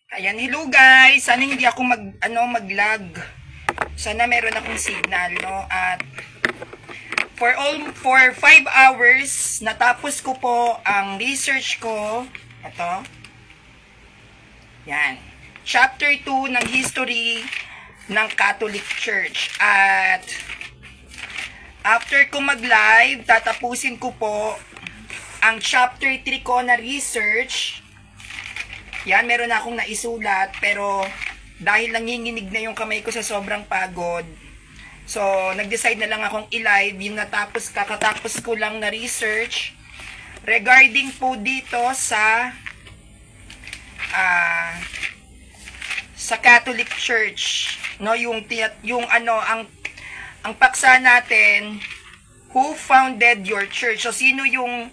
Ayan, hello guys. Sana hindi ako mag-lag. Sana meron akong signal, no? At for 5 hours natapos ko po ang research ko. Ito. Yan. Chapter 2 ng history ng Catholic Church. At after ko mag-live, tatapusin ko po ang chapter 3 ko na research. Yan, meron na akong naisulat, pero dahil nanginginig na yung kamay ko sa sobrang pagod, so nag-decide na lang akong i-live yung kakatapos ko lang na research regarding po dito sa Catholic Church, no, yung ang paksa natin, who founded your church? So sino yung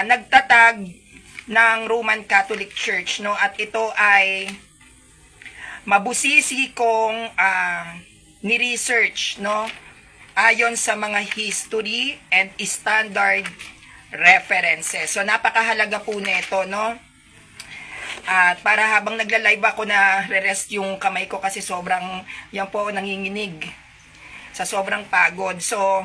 nagtatag ng Roman Catholic Church, no? At ito ay mabusisi kong ni-research, no? Ayon sa mga history and standard references. So napakahalaga po nito, no? At para habang nagla-live ako, na re-rest yung kamay ko kasi sobrang yan po nanginginig sa sobrang pagod. So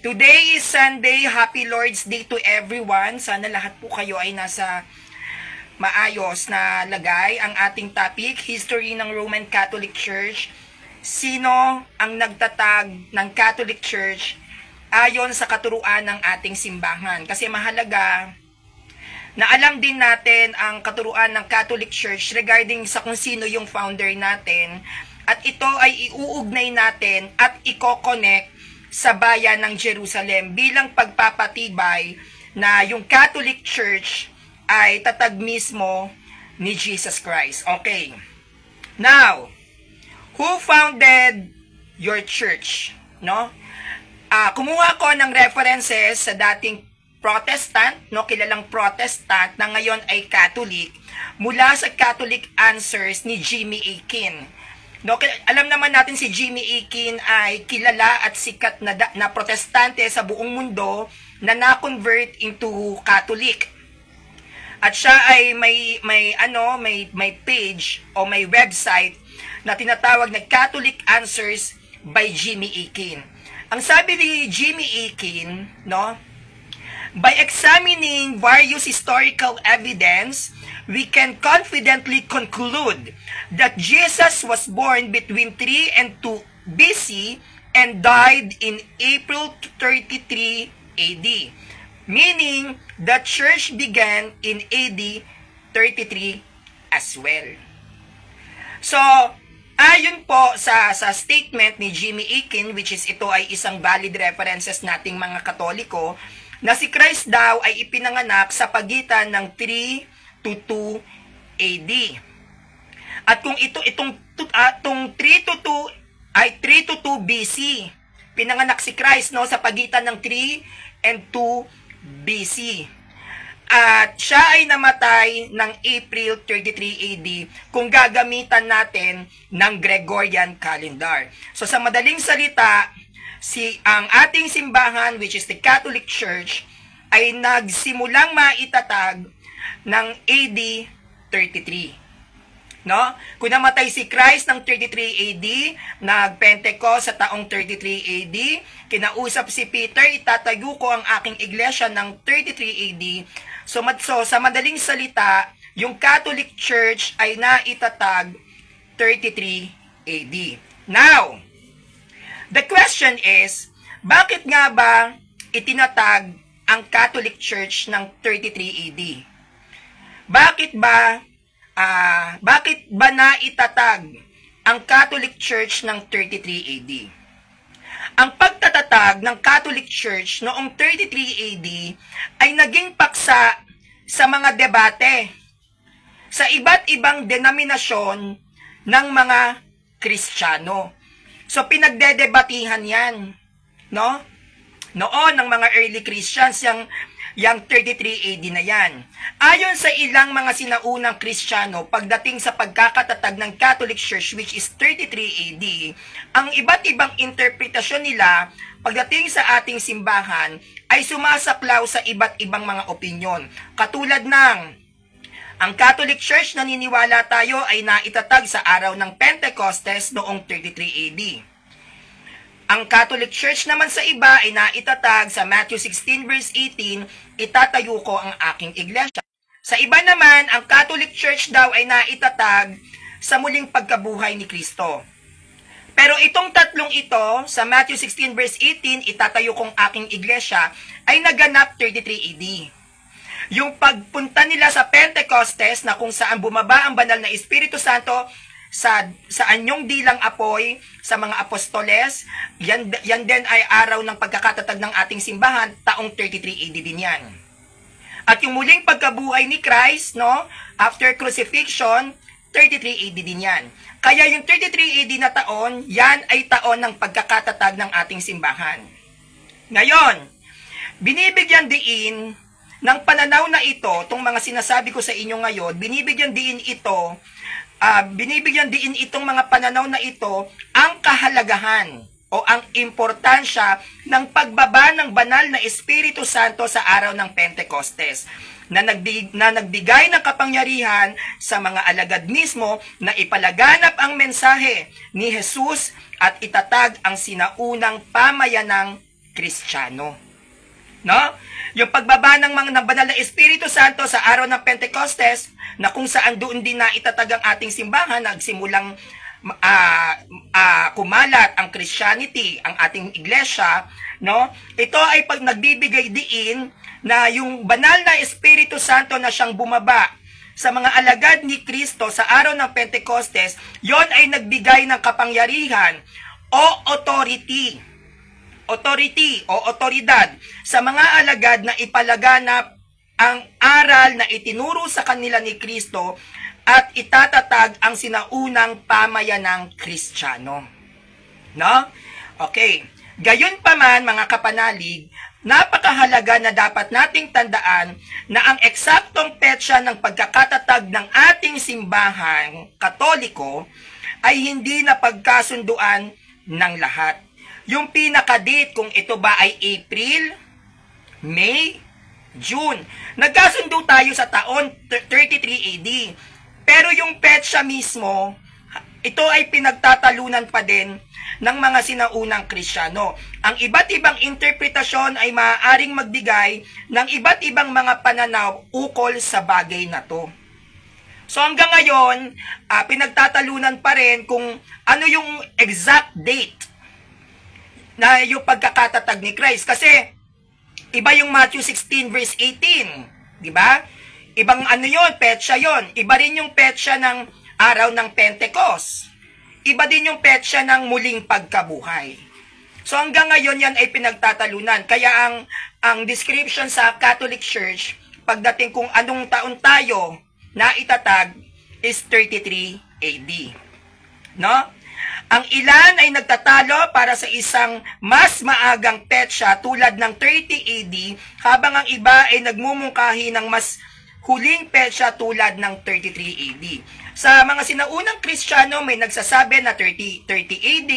today is Sunday. Happy Lord's Day to everyone. Sana lahat po kayo ay nasa maayos na lagay. Ang ating topic, history ng Roman Catholic Church. Sino ang nagtatag ng Catholic Church ayon sa katuruan ng ating simbahan? Kasi mahalaga na alam din natin ang katuruan ng Catholic Church regarding sa kung sino yung founder natin. At ito ay iuugnay natin at i-connect sa bayan ng Jerusalem bilang pagpapatibay na yung Catholic Church ay tatag mismo ni Jesus Christ. Okay. Now, who founded your church? No? Kumuha ko ng references sa dating Protestant, no, kilalang Protestant na ngayon ay Catholic, mula sa Catholic Answers ni Jimmy Akin. No, alam naman natin si Jimmy Akin ay kilala at sikat na protestante sa buong mundo na na-convert into Catholic. At siya ay may page o may website na tinatawag na Catholic Answers by Jimmy Akin. Ang sabi ni Jimmy Akin, no, by examining various historical evidence, we can confidently conclude that Jesus was born between 3 and 2 BC and died in April 33 AD, meaning the church began in AD 33 as well. So, ayon po sa statement ni Jimmy Akin, which is ito ay isang valid references nating mga Katoliko, na si Christ daw ay ipinanganak sa pagitan ng 3 to 2 AD. At kung itong 3 to 2 ay 3 to 2 BC. Pinanganak si Christ, no, sa pagitan ng 3 and 2 BC. At siya ay namatay ng April 33 AD kung gagamitan natin ng Gregorian calendar. So sa madaling salita, ang ating simbahan, which is the Catholic Church, ay nagsimulang maitatag ng AD 33. No? Kung namatay si Christ ng 33 AD, nag-Pentecost sa taong 33 AD, kinausap si Peter, itatayo ko ang aking iglesia ng 33 AD. So sa madaling salita, yung Catholic Church ay naitatag 33 AD. Now, the question is, bakit nga ba itinatag ang Catholic Church ng 33 AD? Bakit ba naitatag ang Catholic Church ng 33 AD? Ang pagtatatag ng Catholic Church noong 33 AD ay naging paksa sa mga debate sa iba't ibang denominasyon ng mga Kristiyano. So pinagdedebatihan yan, no? Noon ng mga early Christians, yung 33 AD na yan. Ayon sa ilang mga sinaunang Kristiyano, pagdating sa pagkakatatag ng Catholic Church, which is 33 AD, ang iba't ibang interpretasyon nila pagdating sa ating simbahan ay sumasaklaw sa iba't ibang mga opinyon. Katulad ng Ang Catholic Church, naniniwala tayo, ay naitatag sa araw ng Pentecostes noong 33 AD. Ang Catholic Church naman sa iba ay naitatag sa Matthew 16 verse 18, itatayo ko ang aking iglesia. Sa iba naman, ang Catholic Church daw ay naitatag sa muling pagkabuhay ni Kristo. Pero itong tatlong ito, sa Matthew 16 verse 18, itatayo kong aking iglesia, ay naganap 33 AD. Yung pagpunta nila sa Pentecostes na kung saan bumaba ang banal na Espiritu Santo sa anyong dilang apoy sa mga apostoles, yan din ay araw ng pagkakatatag ng ating simbahan, taong 33 AD din yan. At yung muling pagkabuhay ni Christ, no, after crucifixion, 33 AD din yan. Kaya yung 33 AD na taon, yan ay taon ng pagkakatatag ng ating simbahan. Ngayon, binibigyan diin ng pananaw na ito, itong mga sinasabi ko sa inyo ngayon, binibigyan diin itong mga pananaw na ito ang kahalagahan o ang importansya ng pagbaba ng banal na Espiritu Santo sa araw ng Pentecostes na nagbigay ng kapangyarihan sa mga alagad mismo na ipalaganap ang mensahe ni Jesus at itatag ang sinaunang pamayanang Kristiyano. No? Yung pagbaba ng mga banal na Espiritu Santo sa araw ng Pentecostes, na kung saan doon din na itatag ang ating simbahan, nagsimulang kumalat ang Christianity, ang ating iglesia, no? Ito ay pag nagbibigay diin na yung banal na Espiritu Santo na siyang bumaba sa mga alagad ni Kristo sa araw ng Pentecostes, yon ay nagbigay ng kapangyarihan o authority o otoridad sa mga alagad na ipalaganap ang aral na itinuro sa kanila ni Kristo at itatatag ang sinaunang pamayanang Kristiyano. No? Okay. Gayunpaman, mga kapanalig, napakahalaga na dapat nating tandaan na ang eksaktong petsa ng pagkakatatag ng ating simbahan Katoliko ay hindi na pagkasunduan ng lahat. Yung pinaka-date, kung ito ba ay April, May, June. Nagkasundo tayo sa taon 33 AD. Pero yung petsa mismo, ito ay pinagtatalunan pa din ng mga sinaunang Kristiyano. Ang iba't ibang interpretasyon ay maaaring magbigay ng iba't ibang mga pananaw ukol sa bagay na to. So hanggang ngayon, pinagtatalunan pa rin kung ano yung exact date na yung pagkakatatag ni Christ. Kasi, iba yung Matthew 16 verse 18. Di ba? Ibang ano yon, petsa yon. Iba rin yung petsa ng araw ng Pentecost. Iba din yung petsa ng muling pagkabuhay. So hanggang ngayon yan ay pinagtatalunan. Kaya ang description sa Catholic Church, pagdating kung anong taon tayo na itatag, is 33 AD. No? Ang ilan ay nagtatalo para sa isang mas maagang petsa tulad ng 30 AD, habang ang iba ay nagmumungkahi ng mas huling petsa tulad ng 33 AD. Sa mga sinaunang Kristiyano, may nagsasabi na 30 AD,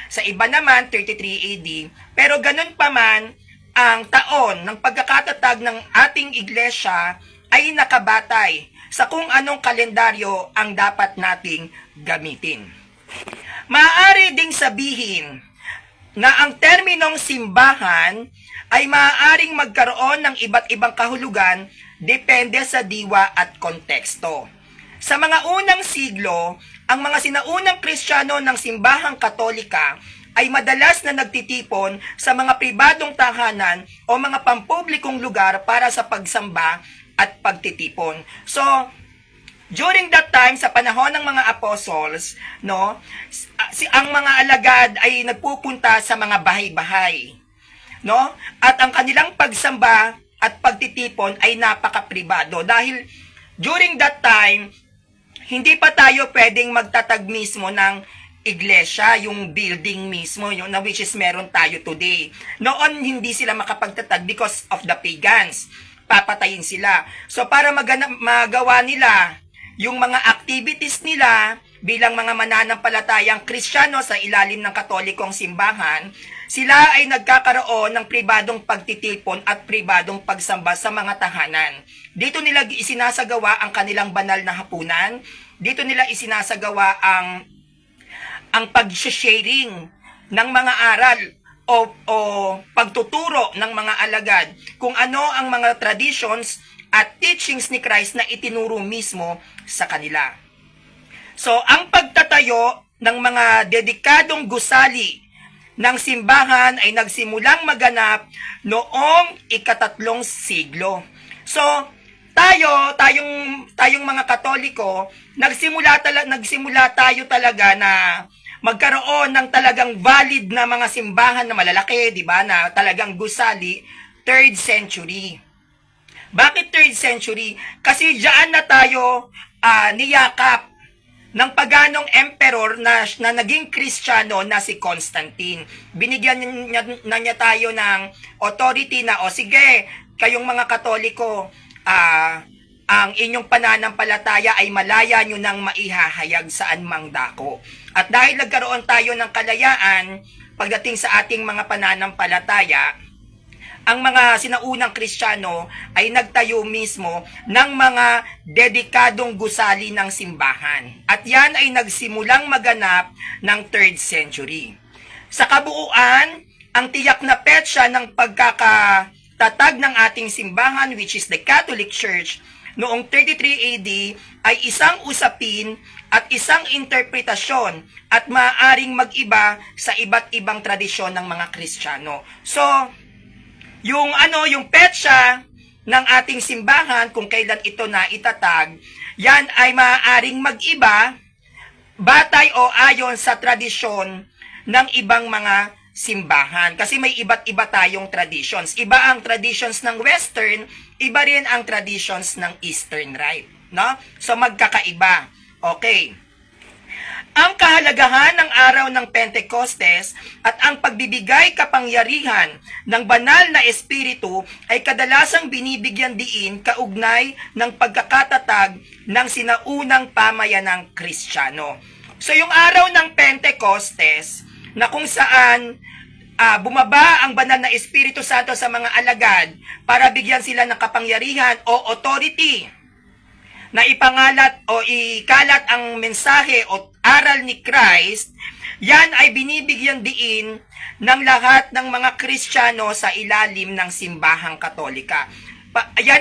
sa iba naman 33 AD, pero ganun pa man, ang taon ng pagkakatatag ng ating iglesia ay nakabatay sa kung anong kalendaryo ang dapat nating gamitin. Maaari ding sabihin na ang terminong simbahan ay maaaring magkaroon ng iba't ibang kahulugan depende sa diwa at konteksto. Sa mga unang siglo, ang mga sinaunang Kristiyano ng simbahang Katolika ay madalas na nagtitipon sa mga pribadong tahanan o mga pampublikong lugar para sa pagsamba at pagtitipon. So, during that time, sa panahon ng mga apostles, no, ang mga alagad ay nagpupunta sa mga bahay-bahay, no? At ang kanilang pagsamba at pagtitipon ay napaka-pribado dahil during that time, hindi pa tayo pwedeng magtatag mismo ng iglesia, yung building mismo, yung na which is meron tayo today. Noon hindi sila makapagtatag because of the pagans. Papatayin sila. So para magawa nila yung mga activities nila bilang mga mananampalatayang Kristiyano sa ilalim ng Katolikong simbahan, sila ay nagkakaroon ng pribadong pagtitipon at pribadong pagsamba sa mga tahanan. Dito nila isinasagawa ang kanilang banal na hapunan. Dito nila isinasagawa ang pag-sharing ng mga aral o pagtuturo ng mga alagad kung ano ang mga traditions at teachings ni Christ na itinuro mismo sa kanila. So, ang pagtatayo ng mga dedikadong gusali ng simbahan ay nagsimulang maganap noong ika-3 siglo. So, tayong mga Katoliko, nagsimula tayo talaga na magkaroon ng talagang valid na mga simbahan na malalaki, di ba, na talagang gusali, 3rd century. Bakit 3rd century? Kasi diyan na tayo niyakap ng paganong emperor na naging Kristiyano na si Constantine. Binigyan niya tayo ng authority na, o sige, kayong mga Katoliko, ang inyong pananampalataya ay malaya nyo nang maihahayag saan mang dako. At dahil nagkaroon tayo ng kalayaan pagdating sa ating mga pananampalataya, ang mga sinaunang Kristiyano ay nagtayo mismo ng mga dedikadong gusali ng simbahan. At yan ay nagsimulang maganap ng 3rd century. Sa kabuuan, ang tiyak na petsa ng pagkakatatag ng ating simbahan, which is the Catholic Church, noong 33 AD ay isang usapin at isang interpretasyon at maaaring mag-iba sa iba't ibang tradisyon ng mga Kristiyano. So, yung petsa ng ating simbahan kung kailan ito na itatag, yan ay maaaring mag-iba batay o ayon sa tradisyon ng ibang mga simbahan. Kasi may iba't iba tayong traditions. Iba ang traditions ng Western, iba rin ang traditions ng Eastern Rite, no? So magkakaiba. Okay. Ang kahalagahan ng araw ng Pentecostes at ang pagbibigay kapangyarihan ng banal na espiritu ay kadalasang binibigyan diin kaugnay ng pagkakatatag ng sinaunang pamayanang Kristiyano. So yung araw ng Pentecostes, na kung saan bumaba ang banal na Espiritu Santo sa mga alagad para bigyan sila ng kapangyarihan o authority na ipangalat o ikalat ang mensahe o aral ni Christ, yan ay binibigyan diin ng lahat ng mga Kristiyano sa ilalim ng simbahang Katolika. Yan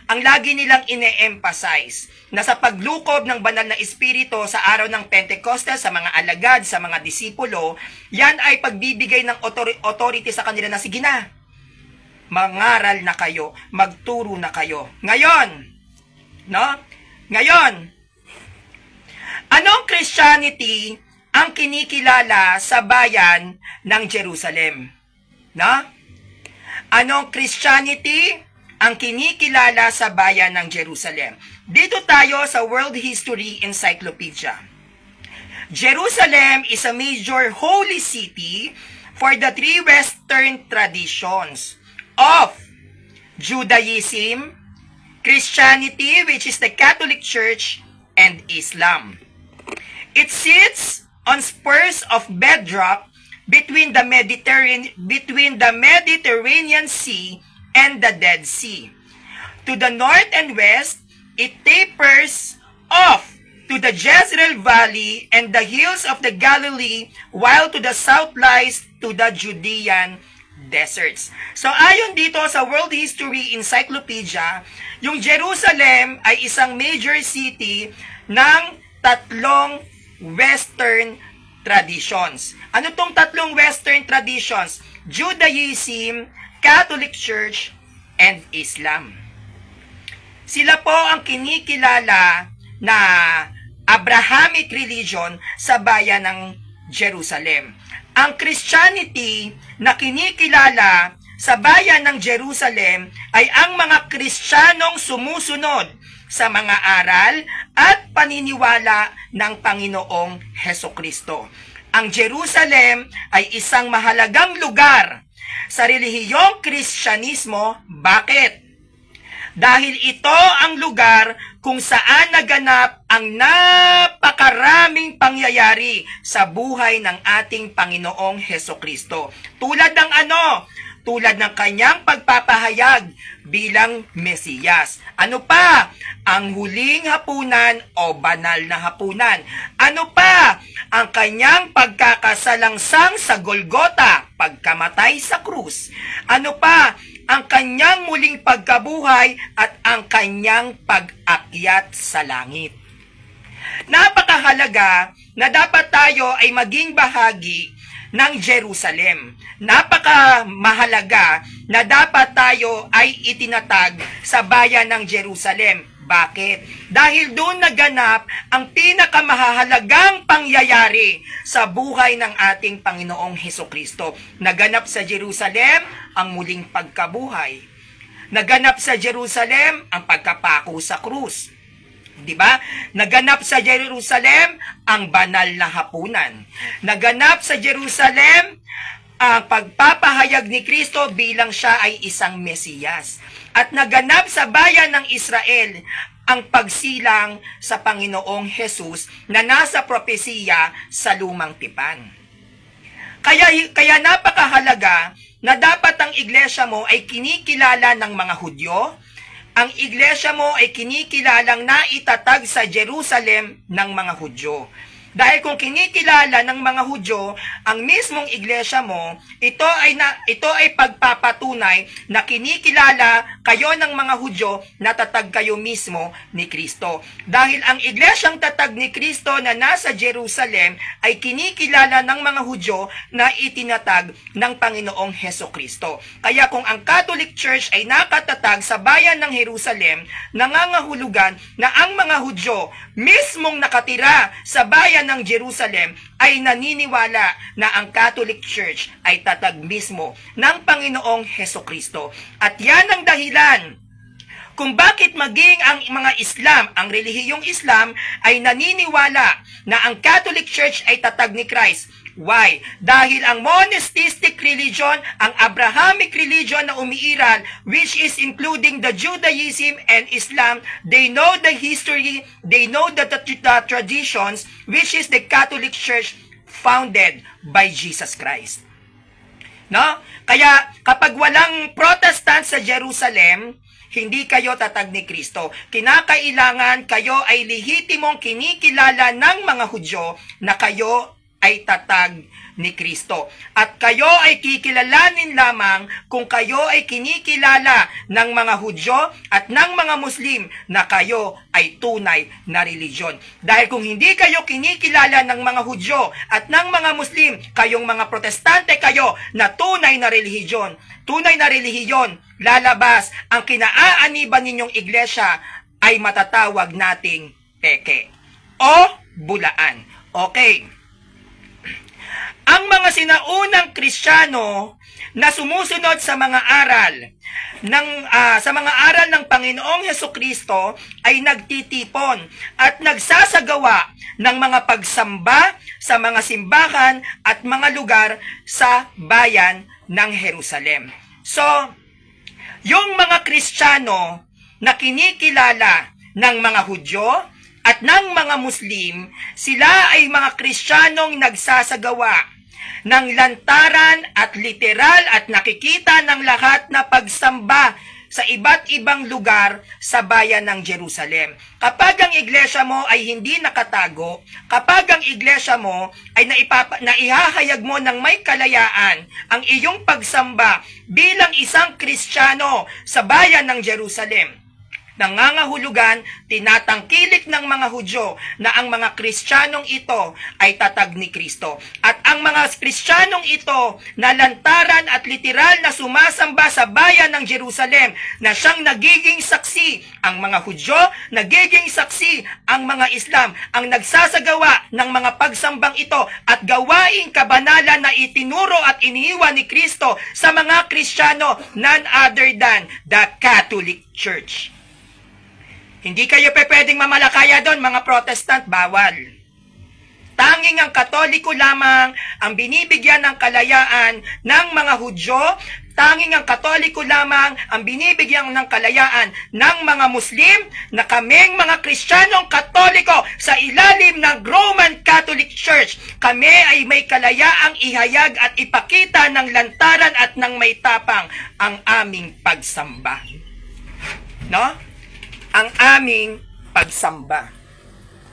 ang lagi nilang ine-emphasize na sa paglukob ng banal na espiritu sa araw ng Pentecostes sa mga alagad, sa mga disipulo, yan ay pagbibigay ng authority sa kanila na sige na, mangaral na kayo, magturo na kayo. Ngayon, anong Christianity ang kinikilala sa bayan ng Jerusalem? Anong Christianity ang kinikilala sa bayan ng Jerusalem? Dito tayo sa World History Encyclopedia. Jerusalem is a major holy city for the 3 Western traditions of Judaism, Christianity, which is the Catholic Church, and Islam. It sits on spurs of bedrock between the Mediterranean Sea and the Dead Sea. To the north and west, it tapers off to the Jezreel Valley and the hills of the Galilee, while to the south lies to the Judean deserts. So ayon dito sa World History Encyclopedia, yung Jerusalem ay isang major city ng 3 Western traditions. Ano tong 3 Western traditions? Judaism, Catholic Church, and Islam. Sila po ang kinikilala na Abrahamic religion sa bayan ng Jerusalem. Ang Christianity na kinikilala sa bayan ng Jerusalem ay ang mga Kristiyanong sumusunod sa mga aral at paniniwala ng Panginoong Hesukristo. Ang Jerusalem ay isang mahalagang lugar sa relihiyong Kristyanismo. Bakit? Dahil ito ang lugar kung saan naganap ang napakaraming pangyayari sa buhay ng ating Panginoong Hesukristo. Tulad ng ano? Tulad ng kanyang pagpapahayag bilang Mesiyas. Ano pa? Ang huling hapunan o banal na hapunan. Ano pa? Ang kanyang pagkakasalangsang sa Golgota, pagkamatay sa krus. Ano pa? Ang kanyang muling pagkabuhay at ang kanyang pag-akyat sa langit. Napakahalaga na dapat tayo ay maging bahagi ng Jerusalem. Napaka-mahalaga na dapat tayo ay itinatag sa bayan ng Jerusalem. Bakit? Dahil doon naganap ang pinakamahalagang pangyayari sa buhay ng ating Panginoong Hesukristo. Naganap sa Jerusalem ang muling pagkabuhay. Naganap sa Jerusalem ang pagkapako sa krus. Di ba? Naganap sa Jerusalem ang banal na hapunan. Naganap sa Jerusalem ang pagpapahayag ni Kristo bilang siya ay isang Mesiyas. At naganap sa bayan ng Israel ang pagsilang sa Panginoong Jesus na nasa propesiya sa Lumang Tipan. Kaya napakahalaga na dapat ang iglesia mo ay kinikilala ng mga Hudyo. Ang iglesia mo ay kinikilalang naitatag sa Jerusalem ng mga Hudyo. Dahil kung kinikilala ng mga Hudyo ang mismong iglesia mo, ito ay pagpapatunay na kinikilala kayo ng mga Hudyo na tatag kayo mismo ni Kristo. Dahil ang iglesyang tatag ni Kristo na nasa Jerusalem ay kinikilala ng mga Hudyo na itinatag ng Panginoong Hesukristo. Kaya kung ang Catholic Church ay nakatatag sa bayan ng Jerusalem, nangangahulugan na ang mga Hudyo mismong nakatira sa bayan ng Jerusalem ay naniniwala na ang Catholic Church ay tatag mismo ng Panginoong Hesukristo. At yan ang dahilan kung bakit maging ang mga Islam, ang relihiyong Islam ay naniniwala na ang Catholic Church ay tatag ni Christ. Why? Dahil ang monistic religion, ang Abrahamic religion na umiiral, which is including the Judaism and Islam, they know the history, they know the traditions, which is the Catholic Church founded by Jesus Christ. No? Kaya kapag walang Protestant sa Jerusalem, hindi kayo tatag ni Kristo. Kinakailangan kayo ay lehitimong kinikilala ng mga Hudyo na kayo ay tatag ni Kristo. At kayo ay kikilalanin lamang kung kayo ay kinikilala ng mga Hudyo at ng mga Muslim na kayo ay tunay na religion. Dahil kung hindi kayo kinikilala ng mga Hudyo at ng mga Muslim, kayong mga Protestante kayo na tunay na religion. Tunay na relihiyon, lalabas ang kinaaaniban ninyong iglesia ay matatawag nating peke o bulaan. Okay. Ang mga sinaunang Kristiyano na sumusunod sa mga aral ng Panginoong Hesukristo ay nagtitipon at nagsasagawa ng mga pagsamba sa mga simbahan at mga lugar sa bayan ng Jerusalem. So, yung mga Kristiyano na kinikilala ng mga Hudyo at ng mga Muslim, sila ay mga Kristiyanong nagsasagawa ng lantaran at literal at nakikita ng lahat na pagsamba sa iba't ibang lugar sa bayan ng Jerusalem. Kapag ang iglesia mo ay hindi nakatago, kapag ang iglesia mo ay naihahayag mo ng may kalayaan ang iyong pagsamba bilang isang Kristiyano sa bayan ng Jerusalem, nangangahulugan, tinatangkilik ng mga Hudyo na ang mga Kristiyanong ito ay tatag ni Kristo. At ang mga Kristiyanong ito na lantaran at literal na sumasamba sa bayan ng Jerusalem na siyang nagiging saksi, ang mga Hudyo, nagiging saksi ang mga Islam, ang nagsasagawa ng mga pagsambang ito at gawaing kabanalan na itinuro at iniiwan ni Kristo sa mga Kristiyano, none other than the Catholic Church. Hindi kayo pwedeng mamalakaya doon, mga Protestant, bawal. Tanging ang Katoliko lamang ang binibigyan ng kalayaan ng mga Hudyo. Tanging ang Katoliko lamang ang binibigyan ng kalayaan ng mga Muslim, na kaming mga Kristiyanong Katoliko sa ilalim ng Roman Catholic Church, kami ay may kalayaang ihayag at ipakita ng lantaran at ng may tapang ang aming pagsamba. No? Ang aming pagsamba.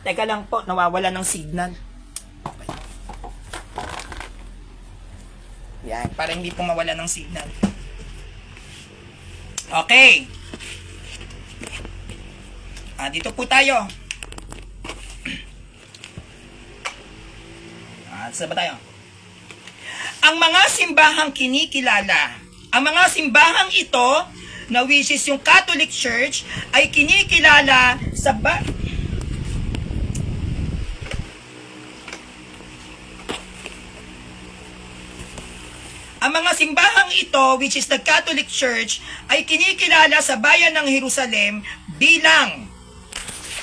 Teka lang po, nawawala ng signal. Yan, para hindi po mawala ng signal. Okay. Dito po tayo. Saan ba tayo? Ang mga simbahang kinikilala, ang mga simbahang ito, na which is yung Catholic Church, ay kinikilala sa Ang mga simbahang ito, which is the Catholic Church, ay kinikilala sa bayan ng Jerusalem bilang,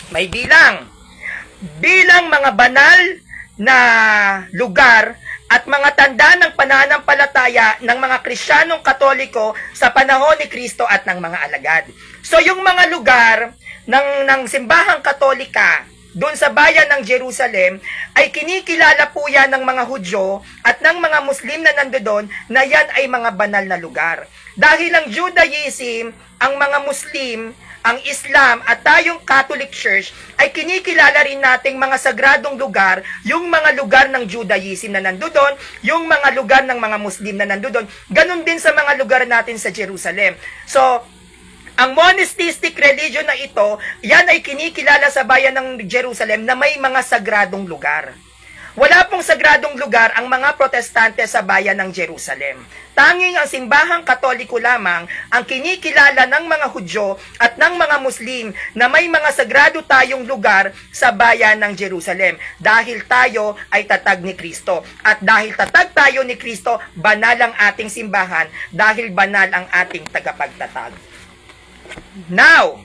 may bilang mga banal na lugar at mga tanda ng pananampalataya ng mga Kristiyanong Katoliko sa panahon ni Kristo at ng mga alagad. So yung mga lugar ng simbahang Katolika doon sa bayan ng Jerusalem ay kinikilala po yan ng mga Hudyo at ng mga Muslim na nandoon na yan ay mga banal na lugar. Dahil ang Judaism, ang mga Muslim, ang Islam at tayong Catholic Church ay kinikilala rin nating mga sagradong lugar, yung mga lugar ng Judaism na nandoon, yung mga lugar ng mga Muslim na nandoon, ganun din sa mga lugar natin sa Jerusalem. So, ang monistic religion na ito, yan ay kinikilala sa bayan ng Jerusalem na may mga sagradong lugar. Wala pong sagradong lugar ang mga Protestante sa bayan ng Jerusalem. Tanging ang simbahang Katoliko lamang ang kinikilala ng mga Hudyo at ng mga Muslim na may mga sagrado tayong lugar sa bayan ng Jerusalem. Dahil tayo ay tatag ni Kristo. At dahil tatag tayo ni Kristo, banal ang ating simbahan dahil banal ang ating tagapagtatag. Now,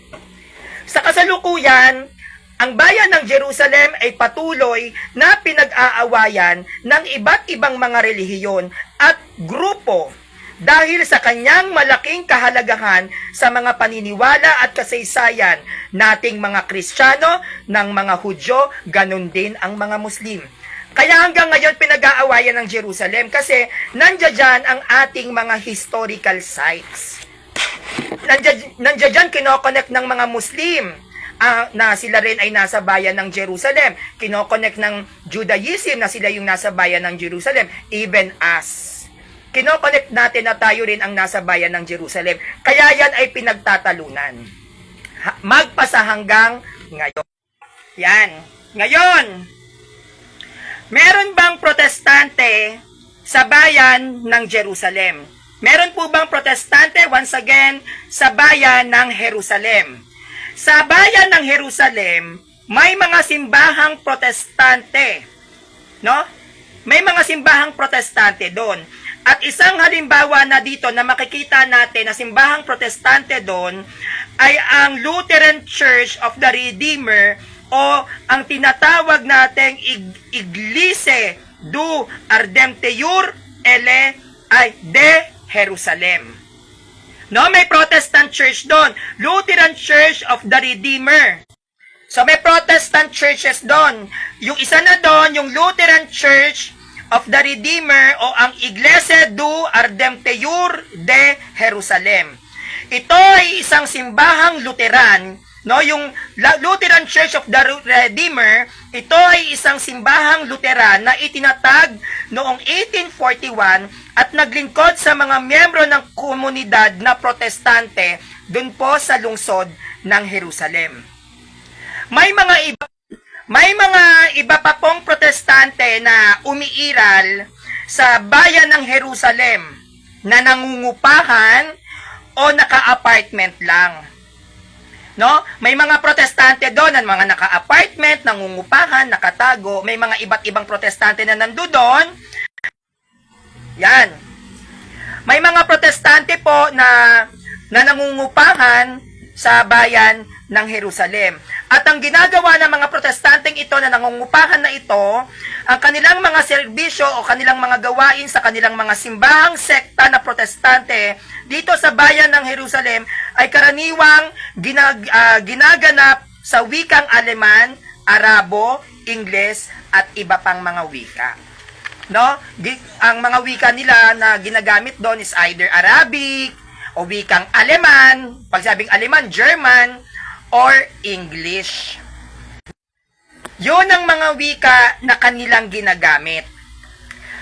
sa kasalukuyan, ang bayan ng Jerusalem ay patuloy na pinag-aawayan ng iba't ibang mga relihiyon at grupo dahil sa kanyang malaking kahalagahan sa mga paniniwala at kasaysayan nating mga Kristiyano, ng mga Hudyo, ganun din ang mga Muslim. Kaya hanggang ngayon pinag-aawayan ng Jerusalem kasi nandiyan ang ating mga historical sites. Nandiyan kinokonek ng mga Muslim na sila rin ay nasa bayan ng Jerusalem. Kinokonek ng Judaism na sila yung nasa bayan ng Jerusalem. Even us. Kinokonek natin na tayo rin ang nasa bayan ng Jerusalem. Kaya yan ay pinagtatalunan. Magpasa hanggang ngayon. Yan. Ngayon, meron bang protestante sa bayan ng Jerusalem? Meron po bang protestante, once again, sa bayan ng Jerusalem? Sa bayan ng Jerusalem, may mga simbahang protestante. No? May mga simbahang protestante doon. At isang halimbawa na dito na makikita natin na simbahang protestante doon ay ang Lutheran Church of the Redeemer o ang tinatawag nating Iglesia du Redemptor de Jerusalem. No, may Protestant church doon. Lutheran Church of the Redeemer. So may Protestant churches doon. Yung isa na doon, yung Lutheran Church of the Redeemer o ang Iglesia du Redemptor de Jerusalem. Ito ay isang simbahang Lutheran. No, yung Lutheran Church of the Redeemer, ito ay isang simbahang Lutheran na itinatag noong 1841 at naglingkod sa mga miyembro ng komunidad na protestante dun po sa lungsod ng Jerusalem. May mga iba pa pong protestante na umiiral sa bayan ng Jerusalem na nangungupahan o naka-apartment lang. No? May mga protestante doon, ang mga naka-apartment, nangungupahan, nakatago. May mga iba't ibang protestante na nandoon. Yan. May mga protestante po na nangungupahan sa bayan ng Jerusalem. At ang ginagawa ng mga protestanteng ito na nangungupahan na ito, ang kanilang mga serbisyo o kanilang mga gawain sa kanilang mga simbahang sekta na protestante dito sa bayan ng Jerusalem ay karaniwang ginaganap sa wikang Aleman, Arabo, Ingles at iba pang mga wika. No? Ang mga wika nila na ginagamit doon is either Arabic o wikang Aleman, pag sabing Aleman, German, or English. Yun ang mga wika na kanilang ginagamit.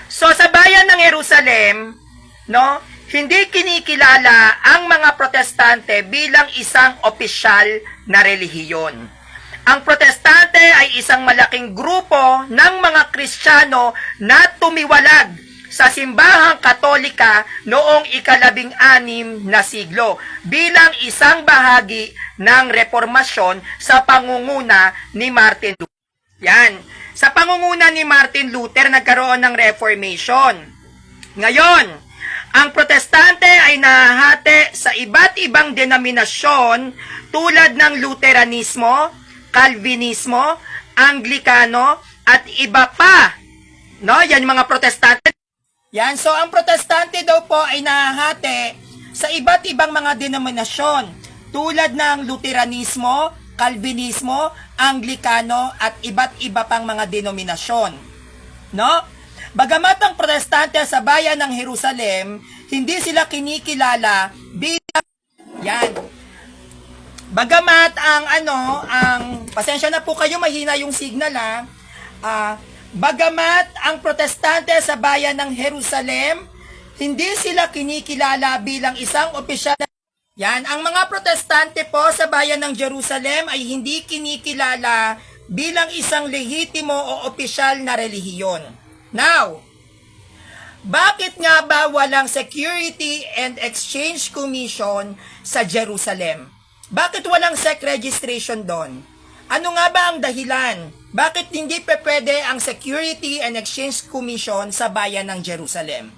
So sa bayan ng Jerusalem, no, hindi kinikilala ang mga protestante bilang isang opisyal na relihiyon. Ang protestante ay isang malaking grupo ng mga Kristiyano na tumiwalag sa simbahang Katolika noong ika-16 na siglo bilang isang bahagi ng reformasyon sa pangunguna ni Martin Luther. Yan. Sa pangunguna ni Martin Luther, nagkaroon ng Reformation. Ngayon, ang protestante ay nahati sa iba't ibang denominasyon tulad ng Lutheranismo, Calvinismo, Anglikano, at iba pa. No? Yan mga protestante. Yan, so ang protestante daw po ay nahahati sa iba't ibang mga denominasyon tulad ng Lutheranismo, Calvinismo, Anglikano at iba't iba pang mga denominasyon. No? Bagamat ang protestante sa bayan ng Jerusalem, hindi sila kinikilala bilang yan. Bagamat pasensya na po kayo, mahina yung signal bagamat ang protestante sa bayan ng Jerusalem, hindi sila kinikilala bilang isang opisyal na... Yan, ang mga protestante po sa bayan ng Jerusalem ay hindi kinikilala bilang isang lehitimo o opisyal na relihiyon. Now, bakit nga ba walang Security and Exchange Commission sa Jerusalem? Bakit walang SEC registration doon? Ano nga ba ang dahilan? Bakit hindi pwede ang Security and Exchange Commission sa bayan ng Jerusalem?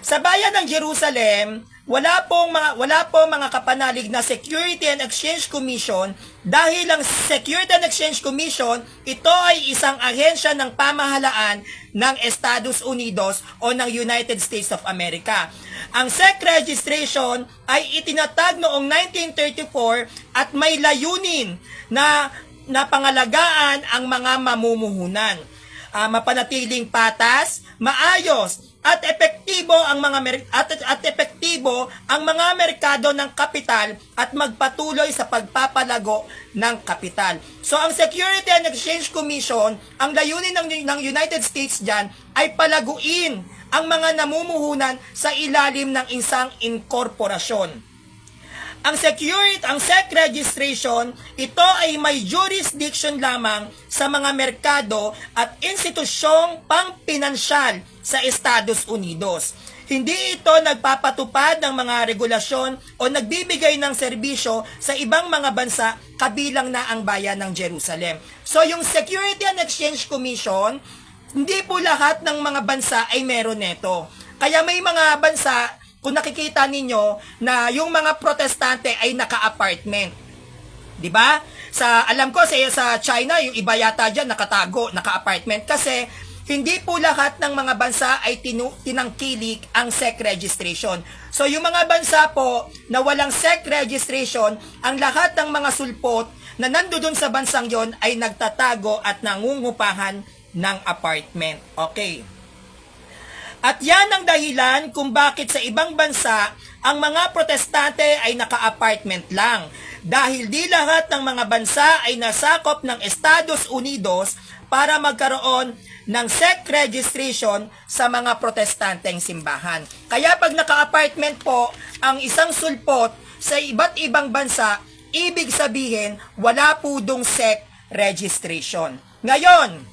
Sa bayan ng Jerusalem, wala pong mga kapanalig na Security and Exchange Commission dahil ang Security and Exchange Commission, ito ay isang ahensya ng pamahalaan ng Estados Unidos o ng United States of America. Ang SEC registration ay itinatag noong 1934 at may layunin na pangalagaan ang mga mamumuhunan. Mapanatiling patas, maayos, at epektibo ang mga merkado ng kapital at magpatuloy sa pagpapalago ng kapital. So ang Security and Exchange Commission, ang layunin ng United States diyan ay palaguin ang mga namumuhunan sa ilalim ng isang inkorporasyon. Ang SEC registration, ito ay may jurisdiction lamang sa mga merkado at institusyong pangpinansyal sa Estados Unidos. Hindi ito nagpapatupad ng mga regulasyon o nagbibigay ng serbisyo sa ibang mga bansa kabilang na ang bayan ng Jerusalem. So yung Security and Exchange Commission, hindi po lahat ng mga bansa ay meron neto. Kaya may mga bansa, kung nakikita ninyo na yung mga protestante ay naka-apartment. 'Di ba? Alam ko sa China, yung iba yata diyan nakatago, naka-apartment kasi hindi po lahat ng mga bansa ay tinangkilik ang SEC registration. So yung mga bansa po na walang SEC registration, ang lahat ng mga sulpot na nandoon sa bansang yon ay nagtatago at nangungupahan ng apartment. Okay. At yan ang dahilan kung bakit sa ibang bansa, ang mga protestante ay naka-apartment lang. Dahil di lahat ng mga bansa ay nasakop ng Estados Unidos para magkaroon ng SEC registration sa mga protestanteng simbahan. Kaya pag naka-apartment po ang isang sulpot sa iba't ibang bansa, ibig sabihin wala po dong SEC registration. Ngayon,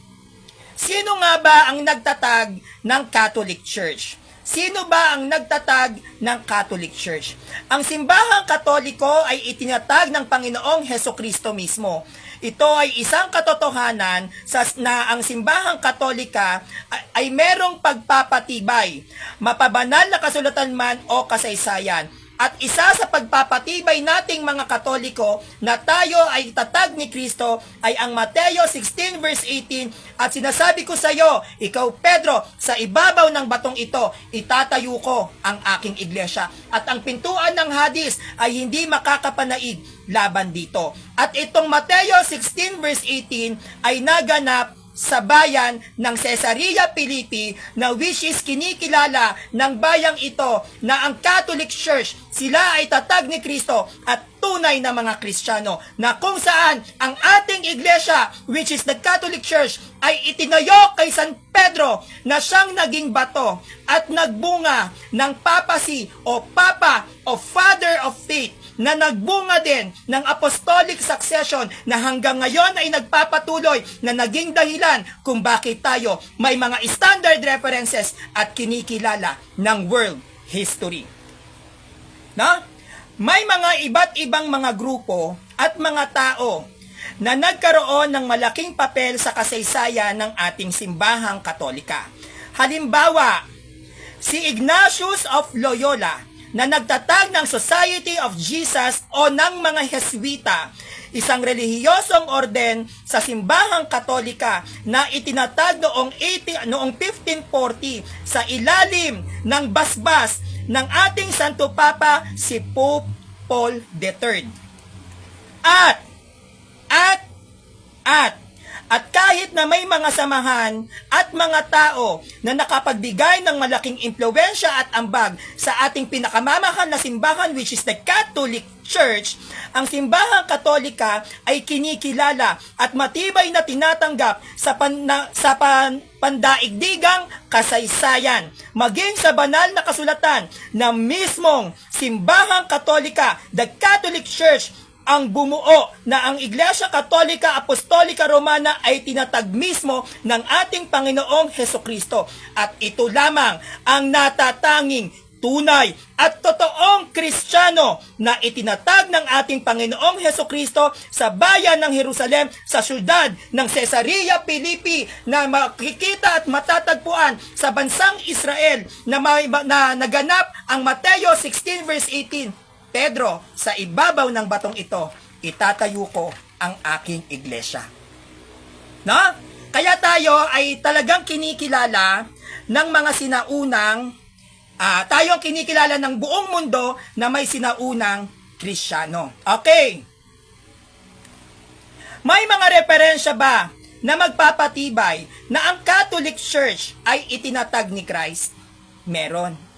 sino nga ba ang nagtatag ng Catholic Church? Sino ba ang nagtatag ng Catholic Church? Ang simbahang Katoliko ay itinatag ng Panginoong Hesukristo mismo. Ito ay isang katotohanan na ang simbahang Katolika ay merong pagpapatibay, mapabanal na kasulatan man o kasaysayan. At isa sa pagpapatibay nating mga Katoliko na tayo ay tatag ni Kristo ay ang Mateo 16 verse 18, at sinasabi ko sa iyo, ikaw Pedro, sa ibabaw ng batong ito, itatayo ko ang aking iglesia. At ang pintuan ng Hades ay hindi makakapanaig laban dito. At itong Mateo 16 verse 18 ay naganap sa bayan ng Caesarea Philippi, na which is kinikilala ng bayang ito na ang Catholic Church, sila ay tatag ni Kristo at tunay na mga Kristiyano, na kung saan ang ating iglesia, which is the Catholic Church, ay itinayo kay San Pedro na siyang naging bato at nagbunga ng papacy o Papa o Father of Faith, na nagbunga din ng apostolic succession na hanggang ngayon ay nagpapatuloy na naging dahilan kung bakit tayo may mga standard references at kinikilala ng world history. No? May mga iba't ibang mga grupo at mga tao na nagkaroon ng malaking papel sa kasaysayan ng ating simbahang Katolika. Halimbawa, si Ignatius of Loyola, na nagtatag ng Society of Jesus o ng mga Jesuita, isang relihiyosong orden sa simbahang Katolika na itinatag noong 1540 sa ilalim ng basbas ng ating Santo Papa si Pope Paul III. At kahit na may mga samahan at mga tao na nakapagbigay ng malaking impluwensya at ambag sa ating pinakamamahal na simbahan, which is the Catholic Church, ang simbahang Katolika ay kinikilala at matibay na tinatanggap sa pandaigdigang kasaysayan, maging sa banal na kasulatan na mismong simbahang Katolika, the Catholic Church, ang bumuo na ang Iglesia Katolika Apostolika Romana ay tinatag mismo ng ating Panginoong Hesukristo. At ito lamang ang natatanging tunay at totoong Kristiyano na itinatag ng ating Panginoong Hesukristo sa bayan ng Jerusalem, sa syudad ng Caesarea Philippi, na makikita at matatagpuan sa bansang Israel, na naganap ang Mateo 16 verse 18. Pedro, sa ibabaw ng batong ito, itatayo ko ang aking iglesia. No? Kaya tayo ay talagang kinikilala ng mga sinaunang, tayo ang kinikilala ng buong mundo na may sinaunang Kristiyano. Okay. May mga referensya ba na magpapatibay na ang Catholic Church ay itinatag ni Christ? Meron.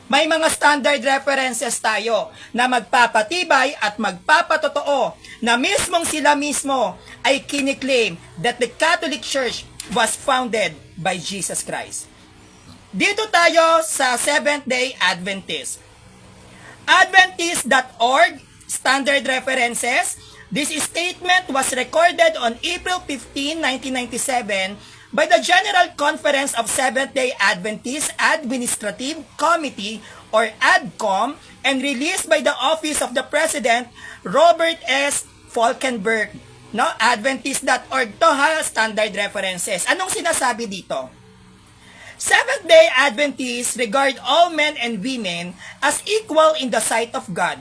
May mga standard references tayo na magpapatibay at magpapatotoo na mismong sila mismo ay kiniklaim that the Catholic Church was founded by Jesus Christ. Dito tayo sa Seventh-day Adventist. Adventist.org, standard references. This statement was recorded on April 15, 1997 by the General Conference of Seventh-day Adventist Administrative Committee or ADCOM and released by the Office of the President Robert S. Falkenberg. No, Adventist.org to ha, standard references. Anong sinasabi dito? Seventh-day Adventists regard all men and women as equal in the sight of God.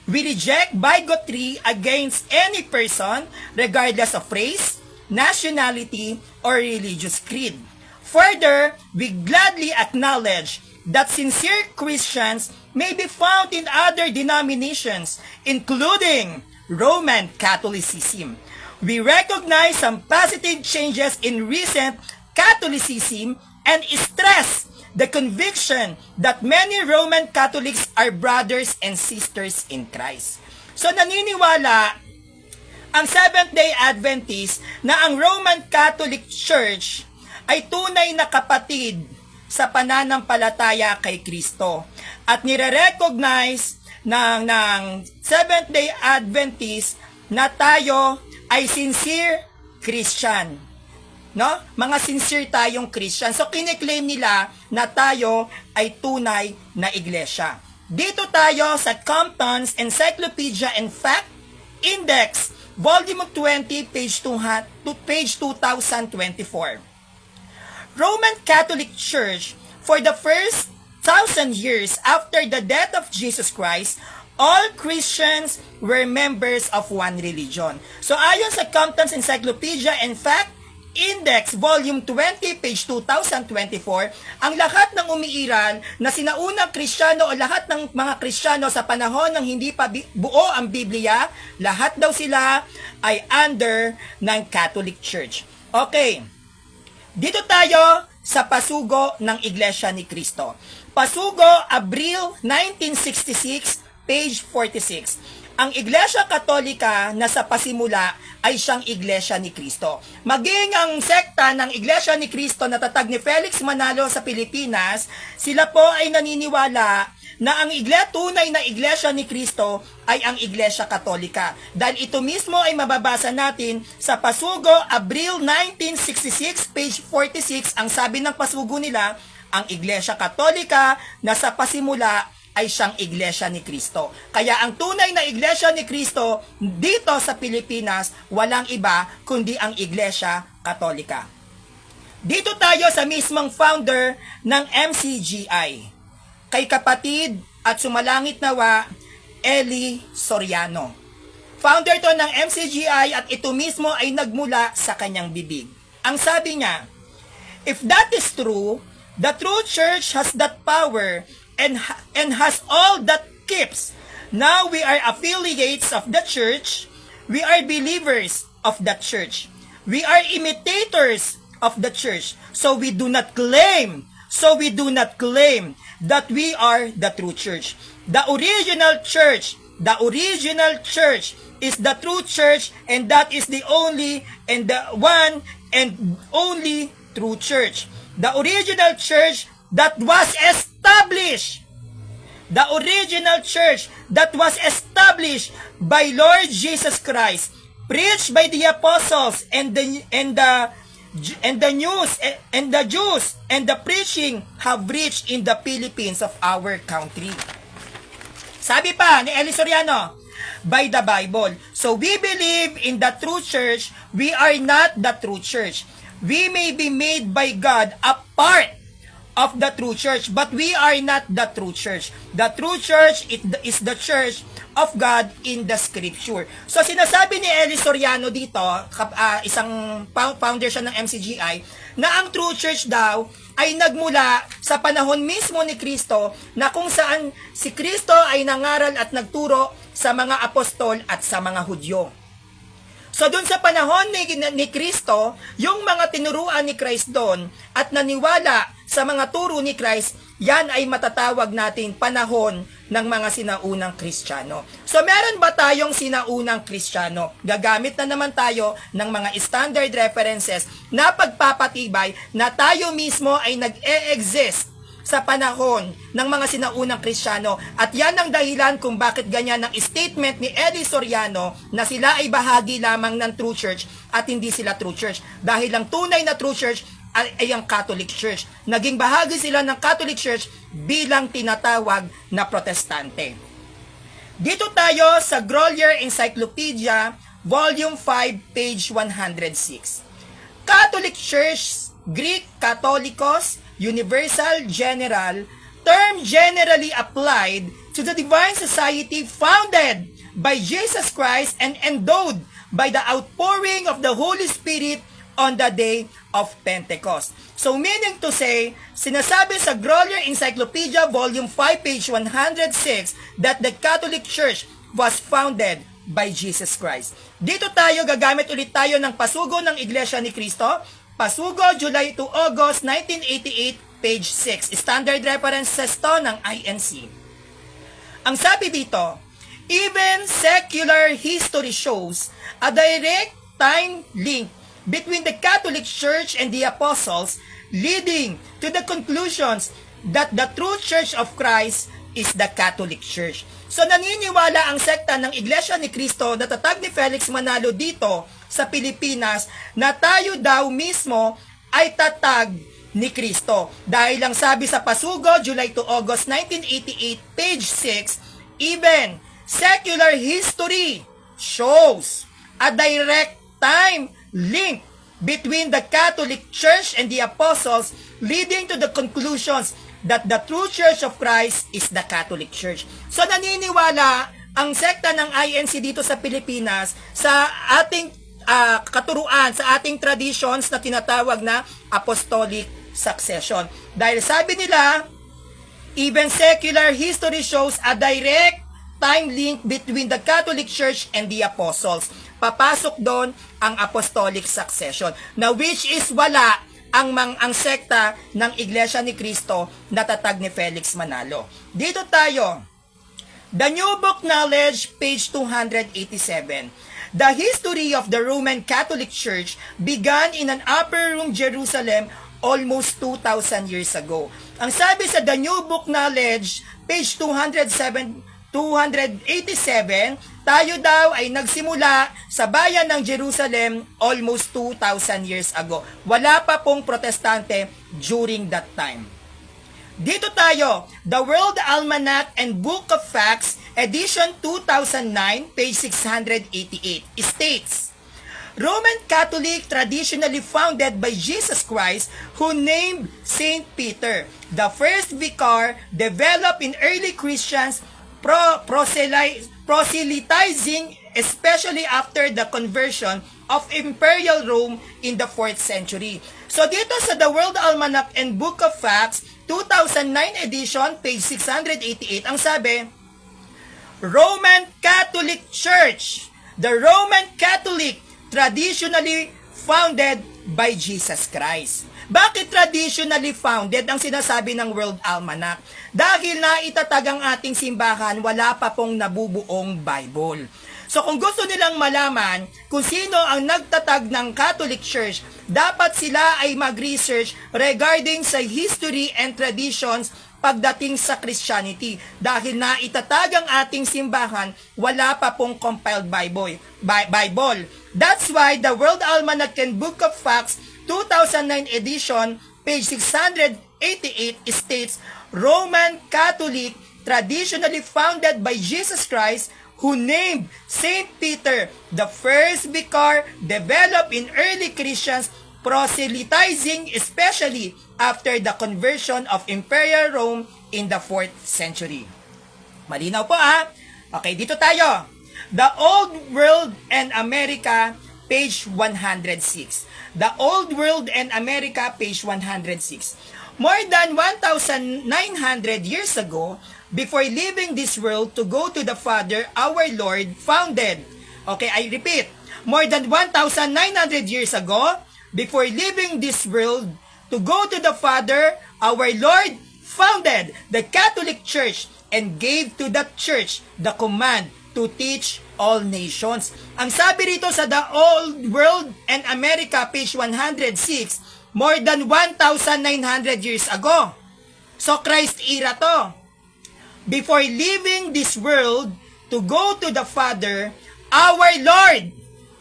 We reject bigotry against any person regardless of race, nationality, or religious creed. Further, we gladly acknowledge that sincere Christians may be found in other denominations, including Roman Catholicism. We recognize some positive changes in recent Catholicism and stress the conviction that many Roman Catholics are brothers and sisters in Christ. So naniniwala ang Seventh-day Adventist na ang Roman Catholic Church ay tunay na kapatid sa pananampalataya kay Kristo. At nire-recognize ng Seventh-day Adventist na tayo ay sincere Christian. No? Mga sincere tayong Christian. So kiniklaim nila na tayo ay tunay na iglesia. Dito tayo sa Compton's Encyclopedia and Fact Index, Volume 20, page 2024. Roman Catholic Church, for the first 2,000 years after the death of Jesus Christ, all Christians were members of one religion. So ayon sa Compton's Encyclopedia and Fact Index, Volume 20, page 2024, ang lahat ng umiiral na sinaunang Kristiyano o lahat ng mga Kristiyano sa panahon ng hindi pa buo ang Biblia, lahat daw sila ay under ng Catholic Church. Okay, dito tayo sa pasugo ng Iglesia ni Cristo. Pasugo, Abril 1966, page 46. Ang Iglesia Katolika na sa pasimula ay siyang Iglesia ni Cristo. Maging ang sekta ng Iglesia ni Cristo na tatag ni Felix Manalo sa Pilipinas, sila po ay naniniwala na ang tunay na Iglesia ni Cristo ay ang Iglesia Katolika. Dahil ito mismo ay mababasa natin sa Pasugo, Abril 1966, page 46, ang sabi ng pasugo nila, ang Iglesia Katolika na sa pasimula ay siyang Iglesia ni Cristo. Kaya ang tunay na Iglesia ni Cristo dito sa Pilipinas, walang iba kundi ang Iglesia Katolika. Dito tayo sa mismong founder ng MCGI, kay kapatid at sumalangit nawa, Eli Soriano. Founder to ng MCGI at ito mismo ay nagmula sa kanyang bibig. Ang sabi niya, if that is true, the true church has that power and has all that keeps. Now we are affiliates of the church. We are believers of the church. We are imitators of the church. So we do not claim that we are the true church. The original church is the true church, and that is the only and the one and only true church. The original church that was established. The original church that was established by Lord Jesus Christ, preached by the apostles and the Jews and the preaching have reached in the Philippines of our country. Sabi pa ni Eli Soriano, by the Bible. So we believe in the true church. We are not the true church. We may be made by God a part of the true church, but we are not the true church. The true church is the church of God in the scripture. So sinasabi ni Eli Soriano dito, isang founder siya ng MCGI, na ang true church daw ay nagmula sa panahon mismo ni Kristo, na kung saan si Kristo ay nangaral at nagturo sa mga apostol at sa mga Hudyo. So doon sa panahon ni Kristo, yung mga tinuruan ni Christ doon at naniwala sa mga turo ni Christ, yan ay matatawag natin panahon ng mga sinaunang Kristiyano. So meron ba tayong sinaunang Kristiyano? Gagamit na naman tayo ng mga standard references na pagpapatibay na tayo mismo ay nag-e-exist sa panahon ng mga sinaunang Kristiyano, at yan ang dahilan kung bakit ganyan ang statement ni Eli Soriano na sila ay bahagi lamang ng true church at hindi sila true church, dahil ang tunay na true church ay ang Catholic Church. Naging bahagi sila ng Catholic Church bilang tinatawag na Protestante. Dito tayo sa Grolier Encyclopedia, Volume 5, page 106. Catholic Church, Greek Catholicos, Universal General, term generally applied to the divine society founded by Jesus Christ and endowed by the outpouring of the Holy Spirit on the day of Pentecost. So meaning to say, sinasabi sa Grolier Encyclopedia Volume 5, page 106 that the Catholic Church was founded by Jesus Christ. Dito tayo, gagamit ulit tayo ng pasugo ng Iglesia ni Cristo. Pasugo, July to August 1988, page 6. Standard references to ng INC. Ang sabi dito, even secular history shows a direct time link between the Catholic Church and the Apostles, leading to the conclusions that the true Church of Christ is the Catholic Church. So naniniwala ang sekta ng Iglesia ni Cristo na tatag ni Felix Manalo dito sa Pilipinas na tayo daw mismo ay tatag ni Cristo. Dahil lang sabi sa Pasugo, July to August 1988, page 6, even secular history shows a direct time link between the Catholic Church and the Apostles, leading to the conclusions that the true Church of Christ is the Catholic Church. So naniniwala ang sekta ng INC dito sa Pilipinas sa ating katuruan, sa ating traditions na tinatawag na apostolic succession. Dahil sabi nila, even secular history shows a direct time link between the Catholic Church and the apostles. Papasok doon ang apostolic succession, na which is wala ang sekta ng Iglesia ni Cristo na tatag ni Felix Manalo. Dito tayo, The New Book Knowledge, page 287. The history of the Roman Catholic Church began in an upper room Jerusalem almost 2,000 years ago. Ang sabi sa The New Book Knowledge, page 287, tayo daw ay nagsimula sa bayan ng Jerusalem almost 2,000 years ago. Wala pa pong protestante during that time. Dito tayo, The World Almanac and Book of Facts, edition 2009, page 688, states, Roman Catholic traditionally founded by Jesus Christ, who named Saint Peter, the first vicar, developed in early Christians, proselytizing, especially after the conversion of Imperial Rome in the 4th century. So dito sa The World Almanac and Book of Facts, 2009 edition, page 688, ang sabi, Roman Catholic Church, the Roman Catholic traditionally founded by Jesus Christ. Bakit traditionally founded ang sinasabi ng World Almanac? Dahil naitatag ang ating simbahan, wala pa pong nabubuong Bible. So kung gusto nilang malaman kung sino ang nagtatag ng Catholic Church, dapat sila ay mag-research regarding sa history and traditions pagdating sa Christianity. Dahil naitatag ang ating simbahan, wala pa pong compiled Bible. That's why the World Almanac and Book of Facts 2009 edition, page 688 states, Roman Catholic traditionally founded by Jesus Christ, who named Saint Peter, the first vicar, developed in early Christians, proselytizing especially after the conversion of Imperial Rome in the 4th century. Malinaw po Okay, dito tayo. The Old World and America, page 106. The Old World and America, page 106. More than 1,900 years ago, before leaving this world to go to the Father, our Lord founded. Okay, I repeat. More than 1,900 years ago, before leaving this world to go to the Father, our Lord founded the Catholic Church and gave to that church the command to teach all nations. Ang sabi rito sa The Old World and America, page 106, more than 1,900 years ago. So Christ era to. Before leaving this world to go to the Father, our Lord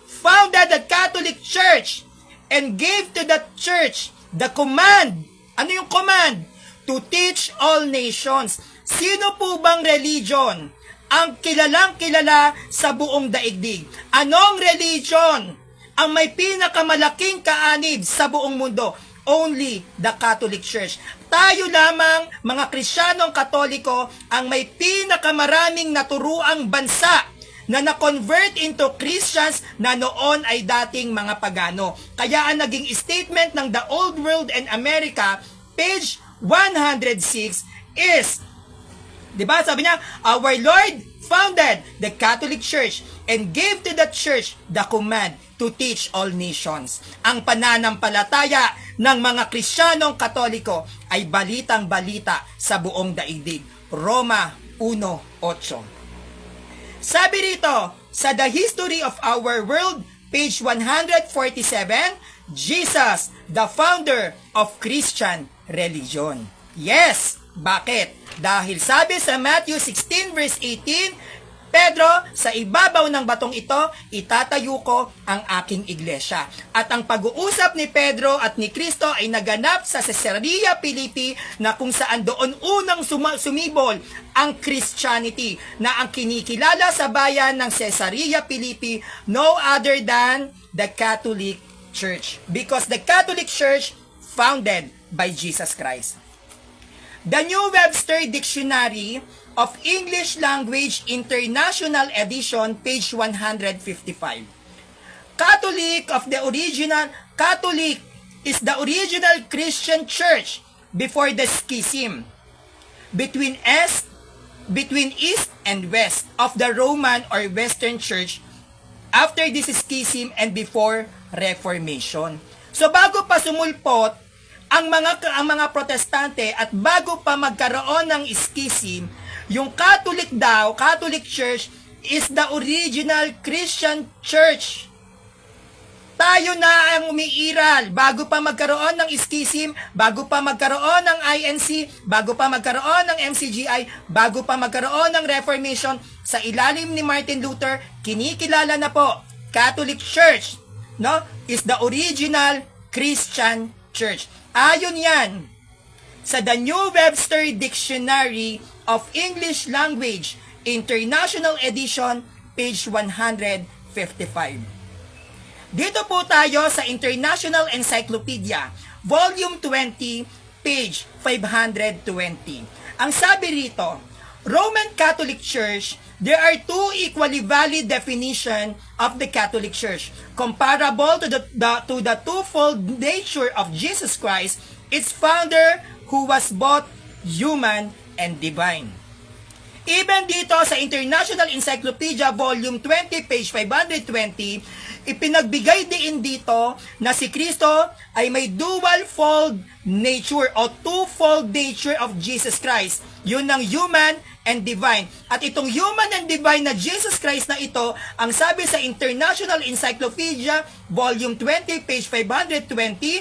founded the Catholic Church and gave to that church the command. Ano yung command? To teach all nations. Sino po bang religion ang kilalang-kilala sa buong daigdig? Anong religion ang may pinakamalaking kaanib sa buong mundo? Only the Catholic Church. Tayo lamang, mga Kristiyanong Katoliko, ang may pinakamaraming naturuang bansa na na-convert into Christians na noon ay dating mga pagano. Kaya ang naging statement ng The Old World and America, page 106 is, diba, sabi niya, our Lord founded the Catholic Church and gave to the church the command to teach all nations. Ang pananampalataya ng mga Kristiyanong Katoliko ay balitang-balita sa buong daigdig. Roma 1:8. Sabi rito, sa The History of Our World, page 147, Jesus, the founder of Christian religion. Yes! Bakit? Dahil sabi sa Matthew 16 verse 18, Pedro, sa ibabaw ng batong ito, itatayo ko ang aking iglesia. At ang pag-uusap ni Pedro at ni Kristo ay naganap sa Caesarea Philippi, na kung saan doon unang sumibol ang Christianity, na ang kinikilala sa bayan ng Caesarea Philippi no other than the Catholic Church. Because the Catholic Church founded by Jesus Christ. The New Webster Dictionary of English Language International Edition, page 155. Catholic is the original Christian church before the schism between East and West of the Roman or Western Church after this schism and before Reformation. So bago pa sumulpot ang mga protestante at bago pa magkaroon ng schism, yung Catholic Church is the original Christian church. Tayo na ang umiiral bago pa magkaroon ng schism, bago pa magkaroon ng INC, bago pa magkaroon ng MCGI, bago pa magkaroon ng Reformation, sa ilalim ni Martin Luther, kinikilala na po, Catholic Church, no, is the original Christian Church. Ayon yan sa The New Webster Dictionary of English Language, International Edition, page 155. Dito po tayo sa International Encyclopedia, Volume 20, page 520. Ang sabi rito, Roman Catholic Church, there are two equally valid definitions of the Catholic Church, comparable to the twofold nature of Jesus Christ, its founder, who was both human and divine. Even dito sa International Encyclopedia Volume 20, page 520, ipinagbigay din dito na si Kristo ay may dual-fold nature o two-fold nature of Jesus Christ. Yun ng human and divine. At itong human and divine na Jesus Christ na ito, ang sabi sa International Encyclopedia Volume 20, page 520,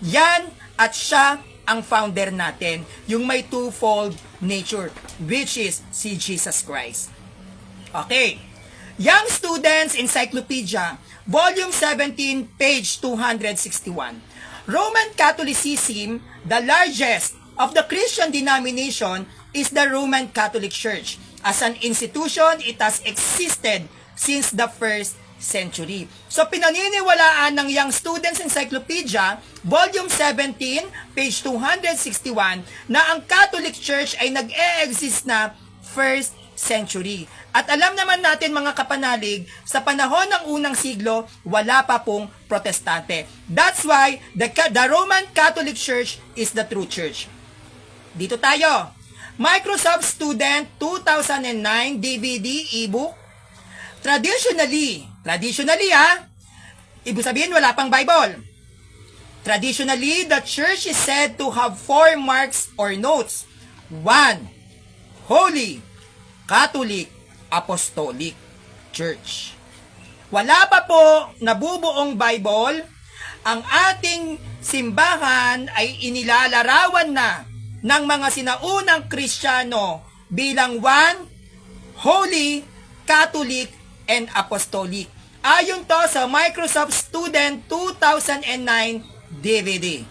yan at siya ang founder natin, yung may twofold nature, which is si Jesus Christ. Okay. Young Students Encyclopedia, Volume 17, page 261. Roman Catholicism, the largest of the Christian denomination, is the Roman Catholic Church. As an institution, it has existed since the first century. So pinaniniwalaan ng Young Students Encyclopedia, Volume 17, page 261, na ang Catholic Church ay nag-e-exist na first century. At alam naman natin mga kapanalig, sa panahon ng unang siglo, wala pa pong protestante. That's why the Roman Catholic Church is the true church. Dito tayo. Microsoft Student 2009 DVD ebook. Traditionally ibig sabihin wala pang Bible. Traditionally, the church is said to have 4 marks or notes. 1. Holy, Catholic, Apostolic Church. Wala pa po nabubuong Bible. Ang ating simbahan ay inilalarawan na ng mga sinaunang Kristiyano bilang 1, Holy, Catholic, and Apostolic. Ayon to sa Microsoft Student 2009 DVD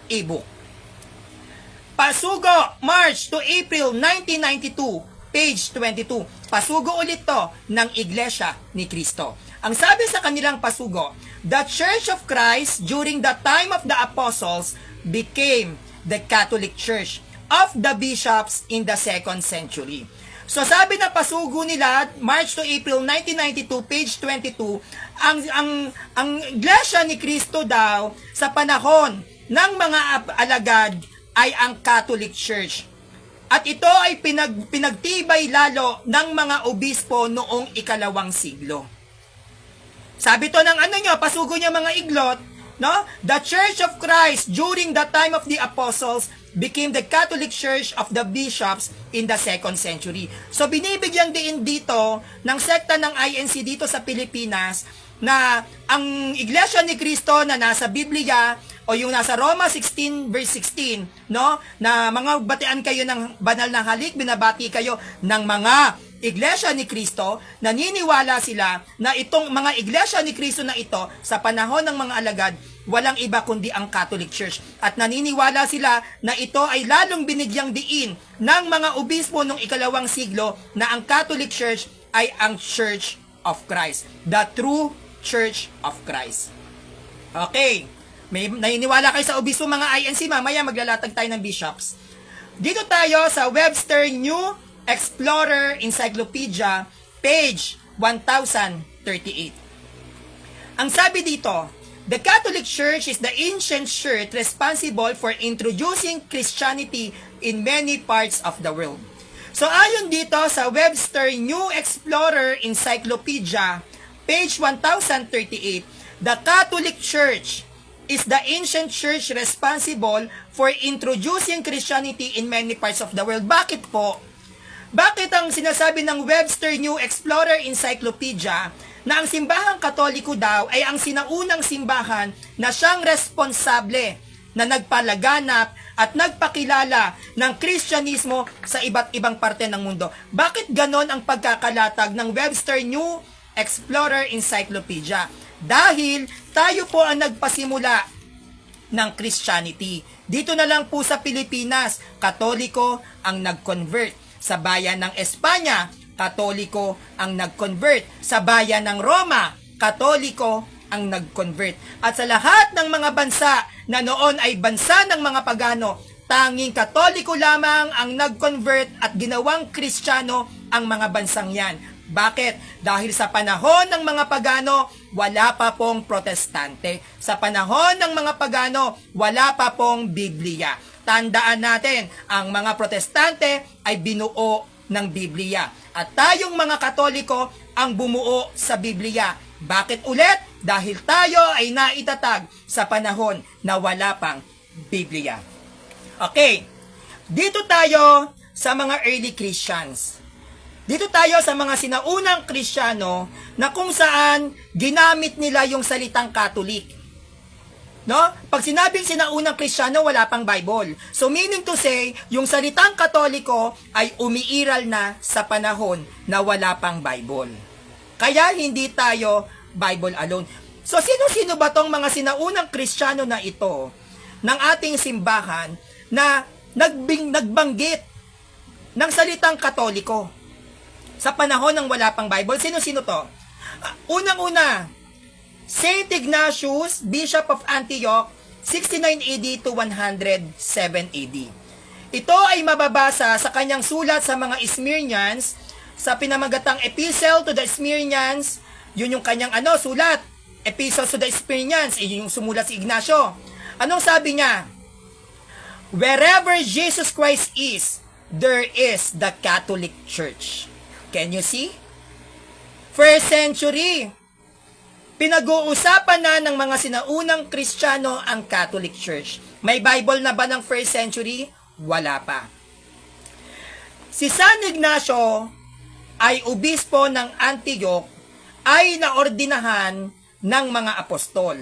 ebook. Pasugo, March to April 1992, page 22. Pasugo ulit to ng Iglesia ni Cristo. Ang sabi sa kanilang pasugo, the Church of Christ during the time of the apostles became the Catholic Church of the bishops in the 2nd century. So sabi na pasugo nila, March to April 1992, page 22, ang Iglesia ni Cristo daw sa panahon ng mga alagad ay ang Catholic Church. At ito ay pinagtibay lalo ng mga obispo noong 2nd siglo. Sabi to ng pasugo niya mga iglot, no? The Church of Christ during the time of the apostles became the Catholic Church of the bishops in the 2nd century. So binibigyan din dito ng sekta ng INC dito sa Pilipinas na ang Iglesia ni Cristo na nasa Biblia o yung nasa Roma 16 verse 16, no? Na mga batian kayo ng banal na halik, binabati kayo ng mga Iglesia ni Cristo, naniniwala sila na itong mga Iglesia ni Cristo na ito sa panahon ng mga alagad, walang iba kundi ang Catholic Church. At naniniwala sila na ito ay lalong binigyang diin ng mga obispo noong 2nd siglo na ang Catholic Church ay ang Church of Christ. The true Church of Christ. Okay. May naniniwala kayo sa obispo mga INC, mamaya maglalatag tayo ng bishops. Dito tayo sa Webster New Explorer Encyclopedia, page 1038. Ang sabi dito, the Catholic Church is the ancient church responsible for introducing Christianity in many parts of the world. So ayon dito sa Webster New Explorer Encyclopedia, page 1038, the Catholic Church is the ancient church responsible for introducing Christianity in many parts of the world. Bakit po? Bakit ang sinasabi ng Webster New Explorer Encyclopedia na ang simbahang katoliko daw ay ang sinaunang simbahan na siyang responsable na nagpalaganap at nagpakilala ng Kristyanismo sa iba't ibang parte ng mundo? Bakit ganon ang pagkakalatag ng Webster New Explorer Encyclopedia? Dahil tayo po ang nagpasimula ng Christianity. Dito na lang po sa Pilipinas, Katoliko ang nag-convert. Sa bayan ng Espanya, Katoliko ang nag-convert. Sa bayan ng Roma, Katoliko ang nag-convert. At sa lahat ng mga bansa na noon ay bansa ng mga pagano, tanging Katoliko lamang ang nag-convert at ginawang Kristiyano ang mga bansang yan. Bakit? Dahil sa panahon ng mga pagano, wala pa pong protestante. Sa panahon ng mga pagano, wala pa pong Biblia. Tandaan natin, ang mga protestante ay binuo ng Biblia. At tayong mga Katoliko ang bumuo sa Biblia. Bakit ulit? Dahil tayo ay naitatag sa panahon na wala pang Biblia. Okay, dito tayo sa mga early Christians. Dito tayo sa mga sinaunang Kristiyano na kung saan ginamit nila yung salitang Catholic. No? Pag sinabing sinaunang Kristiyano, wala pang Bible. So meaning to say, yung salitang Katoliko ay umiiral na sa panahon na wala pang Bible. Kaya hindi tayo Bible alone. So sino-sino ba tong mga sinaunang Kristiyano na ito ng ating simbahan na nagbanggit ng salitang Katoliko? Sa panahon ng wala pang Bible, sino-sino to? Unang-una, Saint Ignatius, Bishop of Antioch, 69 AD to 107 AD. Ito ay mababasa sa kanyang sulat sa mga Smyrnians, sa pinamagatang Epistle to the Smyrnians, yun yung kanyang sulat, Epistle to the Smyrnians, yun yung sumulat si Ignacio. Anong sabi niya? Wherever Jesus Christ is, there is the Catholic Church. Can you see? First century, pinag-uusapan na ng mga sinaunang Kristiyano ang Catholic Church. May Bible na ba ng first century? Wala pa. Si San Ignacio ay obispo ng Antioch, ay naordinahan ng mga apostol.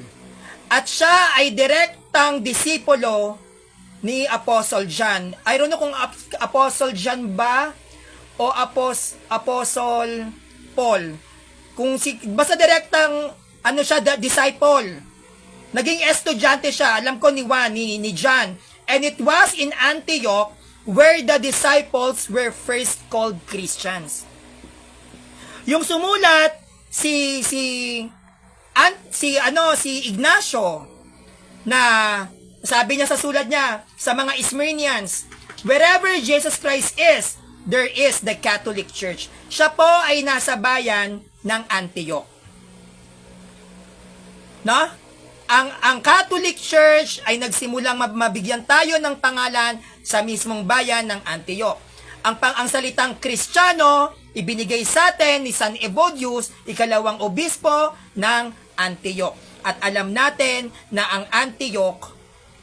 At siya ay direktang disipulo ni Apostle John. I don't know kung Apostle John ba o Apostle Paul. Basta direktang siya, disciple. Naging estudyante siya, alam ko ni Juan, ni John. And it was in Antioch where the disciples were first called Christians. Yung sumulat si Ignacio na sabi niya sa sulat niya sa mga Smyrnians, wherever Jesus Christ is, there is the Catholic Church. Siya po ay nasa bayan ng Antioch. No? Ang Catholic Church ay nagsimulang mabigyan tayo ng pangalan sa mismong bayan ng Antioch. Ang salitang Kristiyano ibinigay sa atin ni San Evodius, ikalawang obispo ng Antioch. At alam natin na ang Antioch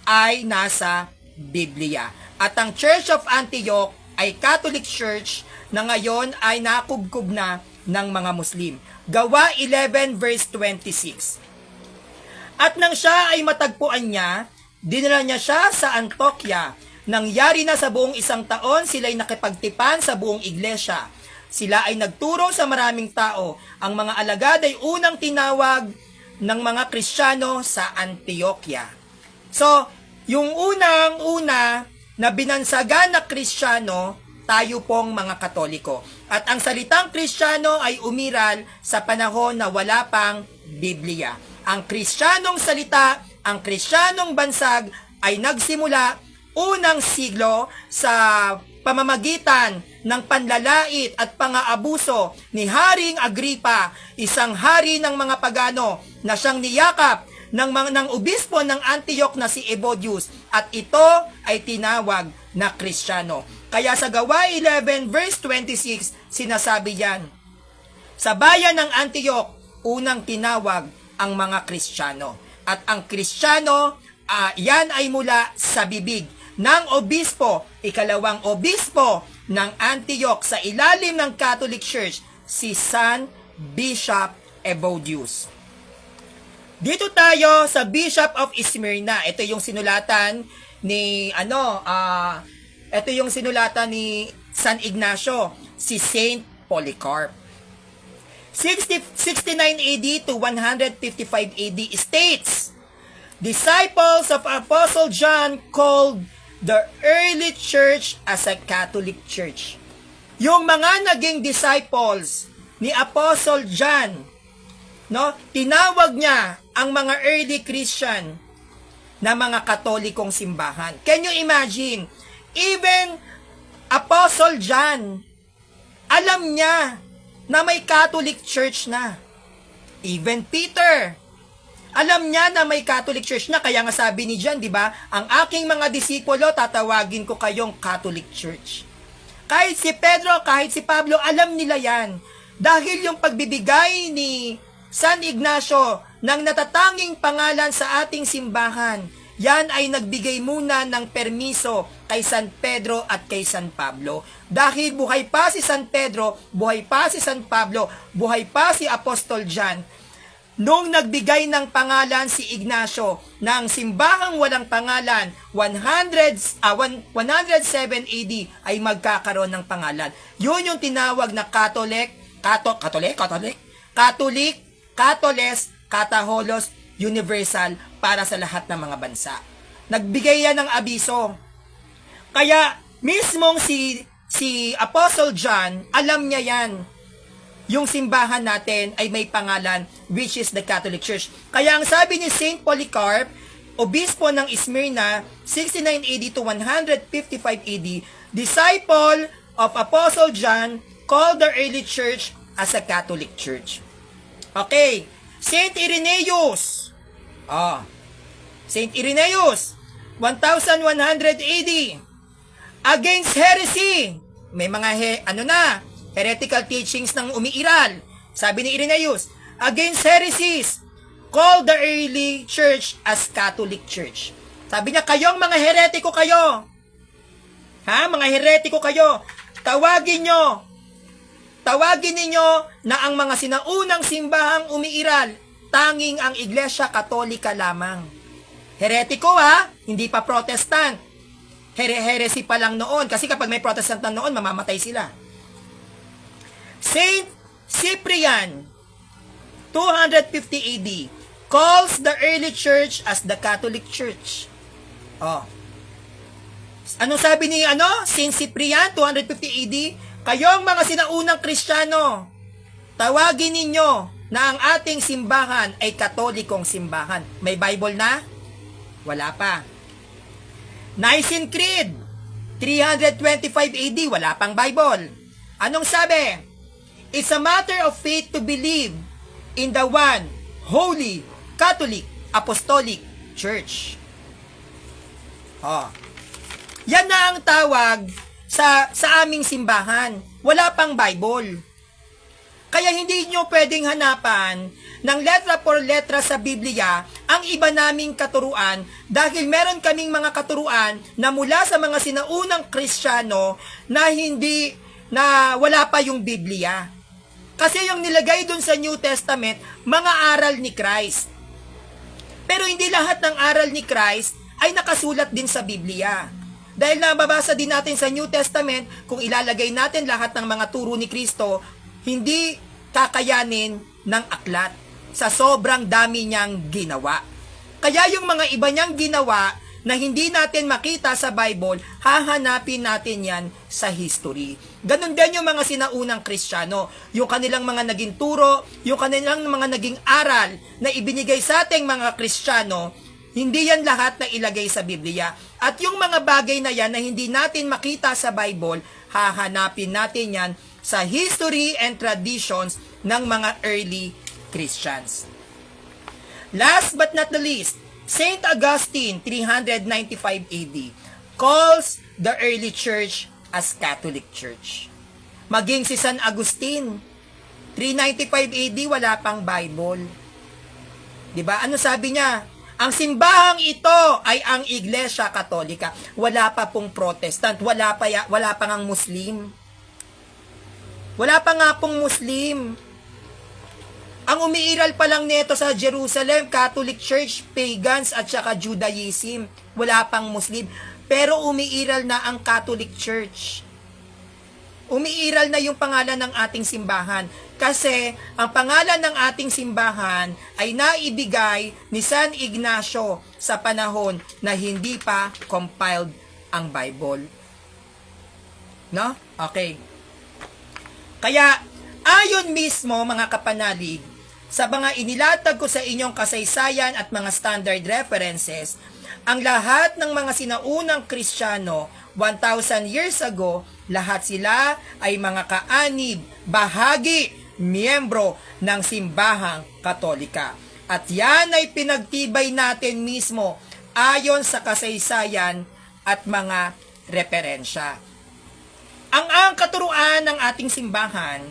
ay nasa Biblia. At ang Church of Antioch ay Catholic Church na ngayon ay nakubkob na ng mga Muslim. Gawa 11 verse 26. At nang siya ay matagpuan niya, dinala niya siya sa Antioquia. Nangyari na sa buong 1 taon, sila'y nakipagtipan sa buong iglesia. Sila ay nagturo sa maraming tao. Ang mga alagad ay unang tinawag ng mga Kristiyano sa Antioquia. So, yung unang-una na binansagan na Kristiyano, tayo pong mga Katoliko. At ang salitang Kristiyano ay umiral sa panahon na wala pang Biblia. Ang Kristiyanong salita, ang Kristiyanong bansag ay nagsimula unang siglo sa pamamagitan ng panlalait at pang-aabuso ni Haring Agripa, isang hari ng mga pagano na siyang niyakap ng obispo ng Antioch na si Evodius, at ito ay tinawag na Kristiyano. Kaya sa Gawa 11 verse 26, sinasabi yan, sa bayan ng Antioch, unang tinawag ang mga Kristiyano. At ang Kristiyano, yan ay mula sa bibig ng obispo, ikalawang obispo ng Antioch sa ilalim ng Catholic Church, si San Bishop Evodius. Dito tayo sa Bishop of Smyrna. Ito yung sinulatan ni ito yung sinulatan ni San Ignacio, si Saint Polycarp. 69 AD to 155 AD states, disciples of Apostle John called the early church as a Catholic church. Yung mga naging disciples ni Apostle John, no, tinawag niya ang mga early Christian na mga Katolikong simbahan. Can you imagine? Even Apostle John, alam niya na may Catholic church na. Even Peter, alam niya na may Catholic church na, kaya nga sabi ni John, di ba, ang aking mga disipulo, tatawagin ko kayong Catholic Church. Kahit si Pedro, kahit si Pablo, alam nila yan. Dahil yung pagbibigay ni San Ignacio ng natatanging pangalan sa ating simbahan, yan ay nagbigay muna ng permiso kay San Pedro at kay San Pablo. Dahil buhay pa si San Pedro, buhay pa si San Pablo, buhay pa si Apostol John, nung nagbigay ng pangalan si Ignacio ng simbahang walang pangalan, 107 AD ay magkakaroon ng pangalan. Yun yung tinawag na Catholic, Catholes, Cataholos, Universal para sa lahat ng mga bansa. Nagbigay yan ng abiso. Kaya mismong si Apostle John, alam niya yan. Yung simbahan natin ay may pangalan, which is the Catholic Church. Kaya ang sabi ni Saint Polycarp, obispo ng Smyrna, 69 AD to 155 AD, disciple of Apostle John, called the early church as a Catholic Church. Okay, Saint Irenaeus. Saint Irenaeus, 1100 AD. Against heresy. May mga heretical teachings ng umiiral. Sabi ni Irenaeus, against heresies, call the early church as Catholic Church. Sabi niya, kayong mga heretiko kayo. Mga heretiko kayo. Tawagin ninyo na ang mga sinaunang simbahang umiiral, tanging ang Iglesia Katolika lamang. Heretiko hindi pa Protestant. Heresy pa lang noon. Kasi kapag may Protestant na noon, mamamatay sila. Saint Cyprian, 250 AD, calls the early church as the Catholic Church. Anong sabi ni Saint Cyprian, 250 AD? Kayong mga sinaunang Kristiyano, tawagin ninyo na ang ating simbahan ay Katolikong simbahan. May Bible na? Wala pa. Nicene Creed, 325 AD, wala pang Bible. Anong sabi? It's a matter of faith to believe in the one, holy, Catholic, Apostolic Church. Yan na ang tawag sa aming simbahan. Wala pang Bible. Kaya hindi nyo pwedeng hanapan ng letra por letra sa Biblia ang iba naming katuruan, dahil meron kaming mga katuruan na mula sa mga sinaunang Kristiyano na wala pa yung Biblia. Kasi yung nilagay dun sa New Testament, mga aral ni Christ. Pero hindi lahat ng aral ni Christ ay nakasulat din sa Biblia. Dahil nababasa din natin sa New Testament, kung ilalagay natin lahat ng mga turo ni Kristo, hindi kakayanin ng aklat sa sobrang dami niyang ginawa. Kaya yung mga iba niyang ginawa na hindi natin makita sa Bible, hahanapin natin yan sa history. Ganon din yung mga sinaunang Kristiyano. Yung kanilang mga naging turo, yung kanilang mga naging aral na ibinigay sa ating mga Kristiyano, Hindi yan lahat na ilagay sa Biblia. At yung mga bagay na yan na hindi natin makita sa Bible, hahanapin natin yan sa history and traditions ng mga early Christians. Last but not the least, Saint Augustine, 395 AD, calls the early church as Catholic Church. Maging si San Agustin, 395 AD, wala pang Bible. Diba? Ano sabi niya? Ang simbahang ito ay ang Iglesia Katolika. Wala pa pong Protestant, wala pa ngang Muslim. Wala pa nga pong Muslim. Ang umiiral pa lang nito sa Jerusalem, Catholic Church, Pagans at saka Judaism. Wala pang Muslim. Pero umiiral na ang Catholic Church. Umiiral na yung pangalan ng ating simbahan. Kasi ang pangalan ng ating simbahan ay naibigay ni San Ignacio sa panahon na hindi pa compiled ang Bible. No? Okay. Kaya, ayon mismo mga kapanalig, sa mga inilatag ko sa inyong kasaysayan at mga standard references, ang lahat ng mga sinaunang Kristiyano 1,000 years ago, lahat sila ay mga kaanib, bahagi, miyembro ng simbahang Katolika. At yan ay pinagtibay natin mismo ayon sa kasaysayan at mga referensya. Ang katuruan ng ating simbahan,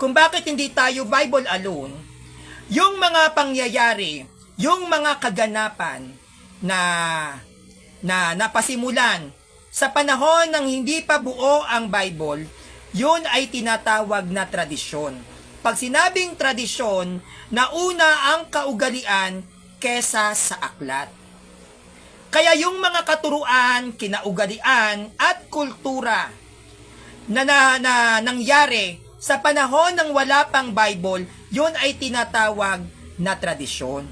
kung bakit hindi tayo Bible alone, yung mga pangyayari, yung mga kaganapan na napasimulan sa panahon ng hindi pa buo ang Bible, yun ay tinatawag na tradisyon. Pag sinabing tradisyon, nauna ang kaugalian kesa sa aklat. Kaya yung mga katuruan, kinaugalian at kultura na nangyari sa panahon ng wala pang Bible, yun ay tinatawag na tradisyon.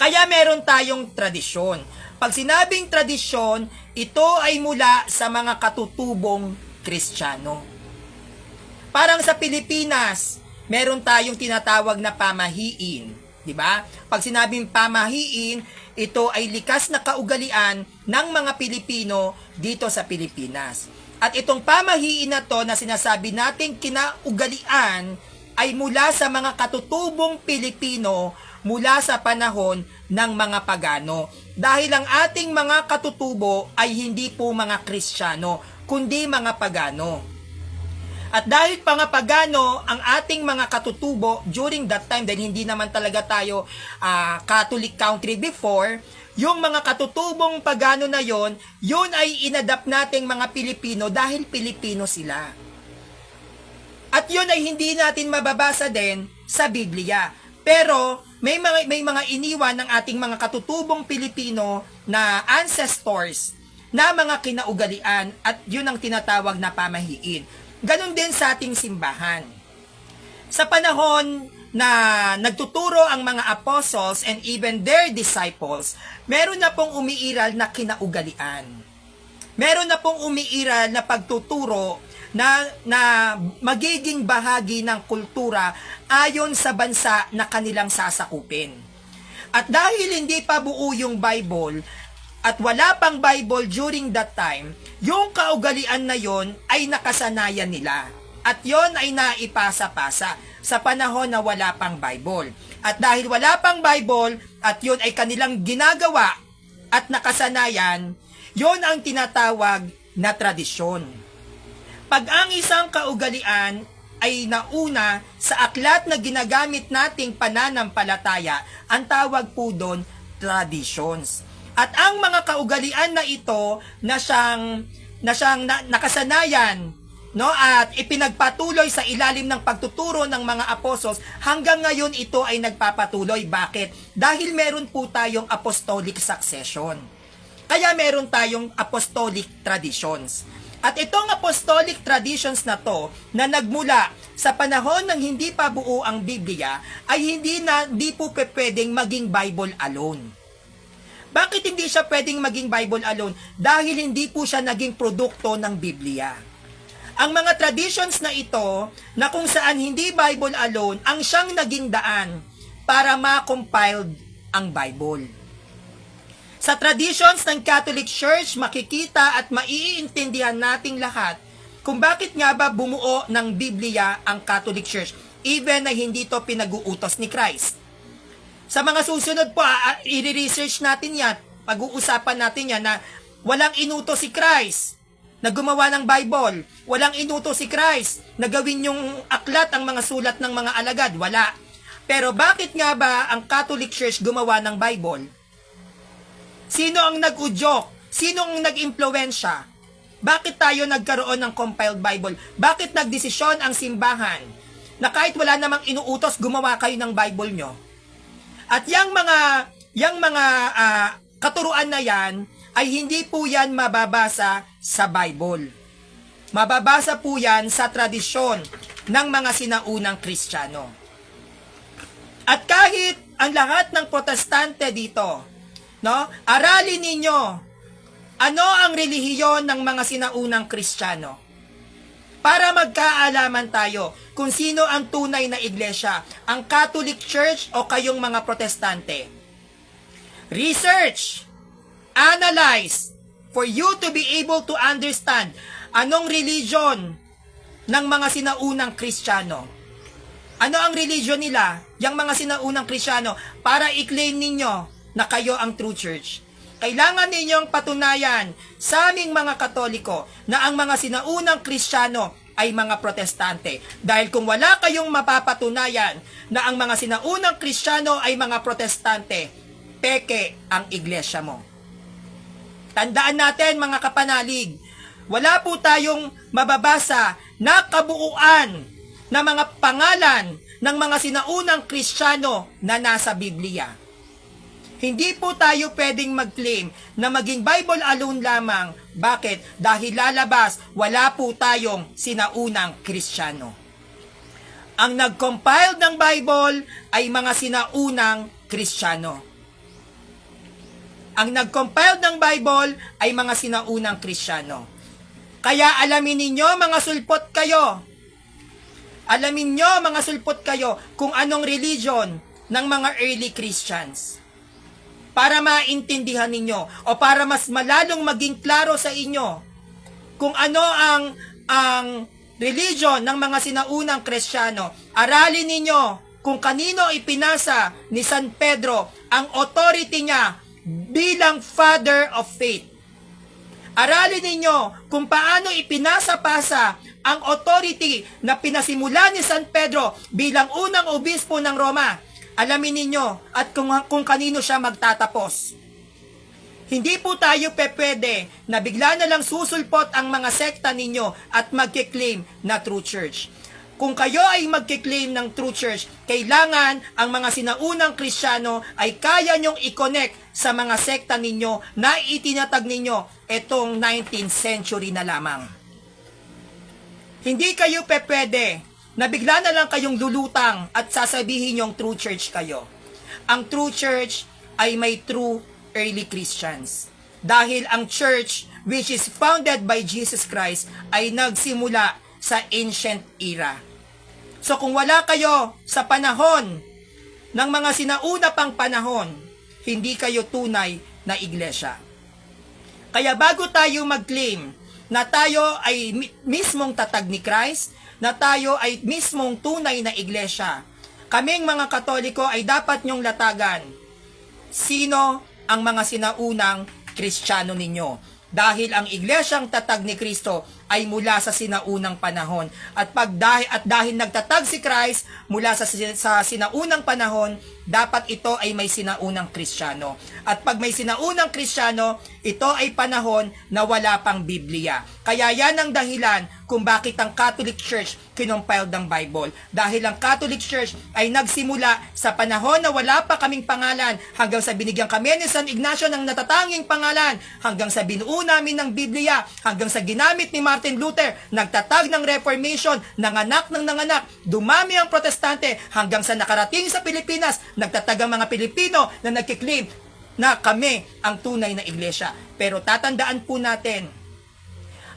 Kaya meron tayong tradisyon. Pag sinabing tradisyon, ito ay mula sa mga katutubong Kristiyano. Parang sa Pilipinas, meron tayong tinatawag na pamahiin, di ba? Pag sinabing pamahiin, ito ay likas na kaugalian ng mga Pilipino dito sa Pilipinas. At itong pamahiin na to na sinasabi nating kinaugalian ay mula sa mga katutubong Pilipino mula sa panahon ng mga pagano. Dahil ang ating mga katutubo ay hindi po mga Kristiyano, kundi mga pagano. At dahil mga pagano ang ating mga katutubo during that time, dahil hindi naman talaga tayo Catholic country before, yung mga katutubong pagano na yon, yun ay inadapt nating mga Pilipino dahil Pilipino sila. At yun ay hindi natin mababasa din sa Biblia. Pero may mga iniwan ng ating mga katutubong Pilipino na ancestors na mga kinaugalian at yun ang tinatawag na pamahiin. Ganon din sa ating simbahan. Sa panahon na nagtuturo ang mga apostles and even their disciples, meron na pong umiiral na kinaugalian. Meron na pong umiiral na pagtuturo na magiging bahagi ng kultura ayon sa bansa na kanilang sasakupin. At dahil hindi pa buo yung Bible at wala pang Bible during that time, yung kaugalian na yon ay nakasanayan nila. At yon ay naipasa-pasa sa panahon na wala pang Bible. At dahil wala pang Bible at yon ay kanilang ginagawa at nakasanayan, yon ang tinatawag na tradisyon. Pag ang isang kaugalian ay nauna sa aklat na ginagamit nating pananampalataya, ang tawag po doon, traditions. At ang mga kaugalian na ito na siyang nakasanayan, no, at ipinagpatuloy sa ilalim ng pagtuturo ng mga apostles, hanggang ngayon ito ay nagpapatuloy. Bakit? Dahil meron po tayong apostolic succession. Kaya meron tayong apostolic traditions. At itong apostolic traditions na to, na nagmula sa panahon ng hindi pa buo ang Biblia, ay hindi po pwedeng maging Bible alone. Bakit hindi siya pwedeng maging Bible alone? Dahil hindi po siya naging produkto ng Biblia. Ang mga traditions na ito, na kung saan hindi Bible alone, ang siyang naging daan para ma-compiled ang Bible. Sa traditions ng Catholic Church, makikita at maiintindihan nating lahat kung bakit nga ba bumuo ng Biblia ang Catholic Church, even na hindi to pinag-uutos ni Christ. Sa mga susunod po, i-research natin yan, pag-uusapan natin yan na walang inutos si Christ na gumawa ng Bible. Walang inutos si Christ na gawin yung aklat ang mga sulat ng mga alagad. Wala. Pero bakit nga ba ang Catholic Church gumawa ng Bible? Sino ang nag-udyok? Sino ang nag-impluwensya? Bakit tayo nagkaroon ng compiled Bible? Bakit nagdesisyon ang simbahan na kahit wala namang inuutos, gumawa kayo ng Bible nyo? At yung mga katuruan na yan, ay hindi po yan mababasa sa Bible. Mababasa po yan sa tradisyon ng mga sinaunang Kristiyano. At kahit ang lahat ng protestante dito, no, aralin ninyo ano ang relihiyon ng mga sinaunang Kristiyano. Para magkaalaman tayo kung sino ang tunay na iglesia, ang Catholic Church o kayong mga protestante. Research, analyze, for you to be able to understand anong religion ng mga sinaunang Kristiyano. Ano ang religion nila, yung mga sinaunang Kristiyano, para i-claim ninyo na kayo ang true church. Kailangan ninyong patunayan sa aming mga Katoliko na ang mga sinaunang Kristiyano ay mga protestante. Dahil kung wala kayong mapapatunayan na ang mga sinaunang Kristiyano ay mga protestante, peke ang iglesia mo. Tandaan natin mga kapanalig, wala po tayong mababasa na kabuuan na mga pangalan ng mga sinaunang Kristiyano na nasa Biblia. Hindi po tayo pwedeng mag-claim na maging Bible alone lamang. Bakit? Dahil lalabas, wala po tayong sinaunang Kristiyano. Ang nag-compile ng Bible ay mga sinaunang Kristiyano. Ang nag-compile ng Bible ay mga sinaunang Kristiyano. Kaya alamin ninyo mga sulpot kayo. Alamin nyo mga sulpot kayo kung anong religion ng mga early Christians. Para maintindihan ninyo o para mas malalong maging klaro sa inyo kung ano ang religion ng mga sinaunang Kristiyano. Aralin ninyo kung kanino ipinasa ni San Pedro ang authority niya bilang Father of Faith. Aralin ninyo kung paano ipinasa-pasa ang authority na pinasimula ni San Pedro bilang unang obispo ng Roma. Alamin ninyo at kung kanino siya magtatapos. Hindi po tayo pwede na bigla na lang susulpot ang mga sekta ninyo at magkiklaim na true church. Kung kayo ay magkiklaim ng true church, kailangan ang mga sinaunang Kristiyano ay kaya nyong i-connect sa mga sekta ninyo na itinatag ninyo itong 19th century na lamang. Hindi kayo pwede na bigla na lang kayong lulutang at sasabihin yung true church kayo. Ang true church ay may true early Christians. Dahil ang church, which is founded by Jesus Christ, ay nagsimula sa ancient era. So kung wala kayo sa panahon ng mga sinauna pang panahon, hindi kayo tunay na iglesia. Kaya bago tayo mag-claim na tayo ay mismong tatag ni Christ, na tayo ay mismong tunay na iglesia, kaming mga Katoliko ay dapat nyong latagan. Sino ang mga sinaunang Kristiyano ninyo? Dahil ang iglesyang tatag ni Kristo ay mula sa sinaunang panahon. At dahil nagtatag si Christ mula sa sinaunang panahon, dapat ito ay may sinaunang Kristiyano. At pag may sinaunang Kristiyano, ito ay panahon na wala pang Biblia. Kaya yan ang dahilan kung bakit ang Catholic Church kinompiled ng Bible. Dahil ang Catholic Church ay nagsimula sa panahon na wala pa kaming pangalan, hanggang sa binigyan kami ni San Ignacio ng natatanging pangalan, hanggang sa binuo namin ng Biblia, hanggang sa ginamit ni Martin Luther, nagtatag ng Reformation, nanganak, dumami ang Protestante, hanggang sa nakarating sa Pilipinas, nagtatag ang mga Pilipino na nagkiklaim na kami ang tunay na iglesia. Pero tatandaan po natin,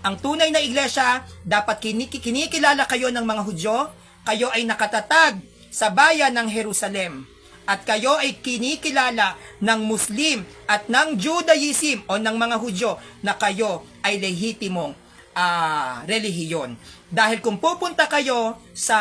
ang tunay na iglesia, dapat kinikilala kayo ng mga Hudyo, kayo ay nakatatag sa bayan ng Jerusalem. at kayo ay kinikilala ng Muslim at ng Judaism o ng mga Hudyo na kayo ay lehitimong relihiyon. Dahil kung pupunta kayo sa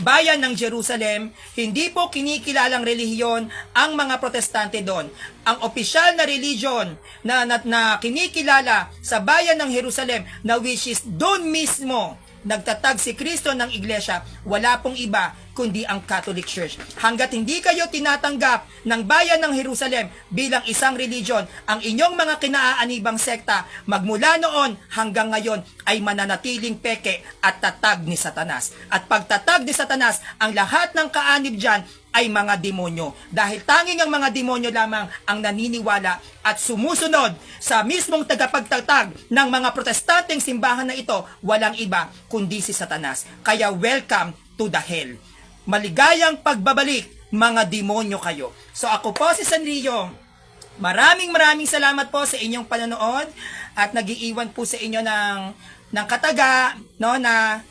bayan ng Jerusalem, hindi po kinikilalang relihiyon ang mga protestante doon. Ang opisyal na religion na kinikilala sa bayan ng Jerusalem, na which is doon mismo nagtatag si Kristo ng iglesia, wala pong iba kundi ang Catholic Church. Hanggat hindi kayo tinatanggap ng bayan ng Jerusalem bilang isang religion, ang inyong mga kinaaanibang sekta, magmula noon hanggang ngayon ay mananatiling peke at tatag ni Satanas. At pagtatag ni Satanas, ang lahat ng kaanib dyan ay mga demonyo. Dahil tanging ang mga demonyo lamang ang naniniwala at sumusunod sa mismong tagapagtatag ng mga protestanteng simbahan na ito, walang iba kundi si Satanas. Kaya welcome to the hell. Maligayang pagbabalik, mga demonyo kayo. So ako po si Sanrio. Maraming salamat po sa inyong panonood at nagiiwan po sa inyo ng kataga, no, na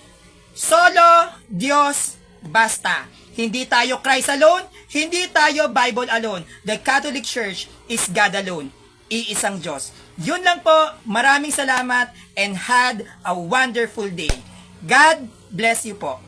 solo Diyos basta. Hindi tayo Christ alone, hindi tayo Bible alone. The Catholic Church is God alone. Iisang Diyos. Yun lang po. Maraming salamat and had a wonderful day. God bless you po.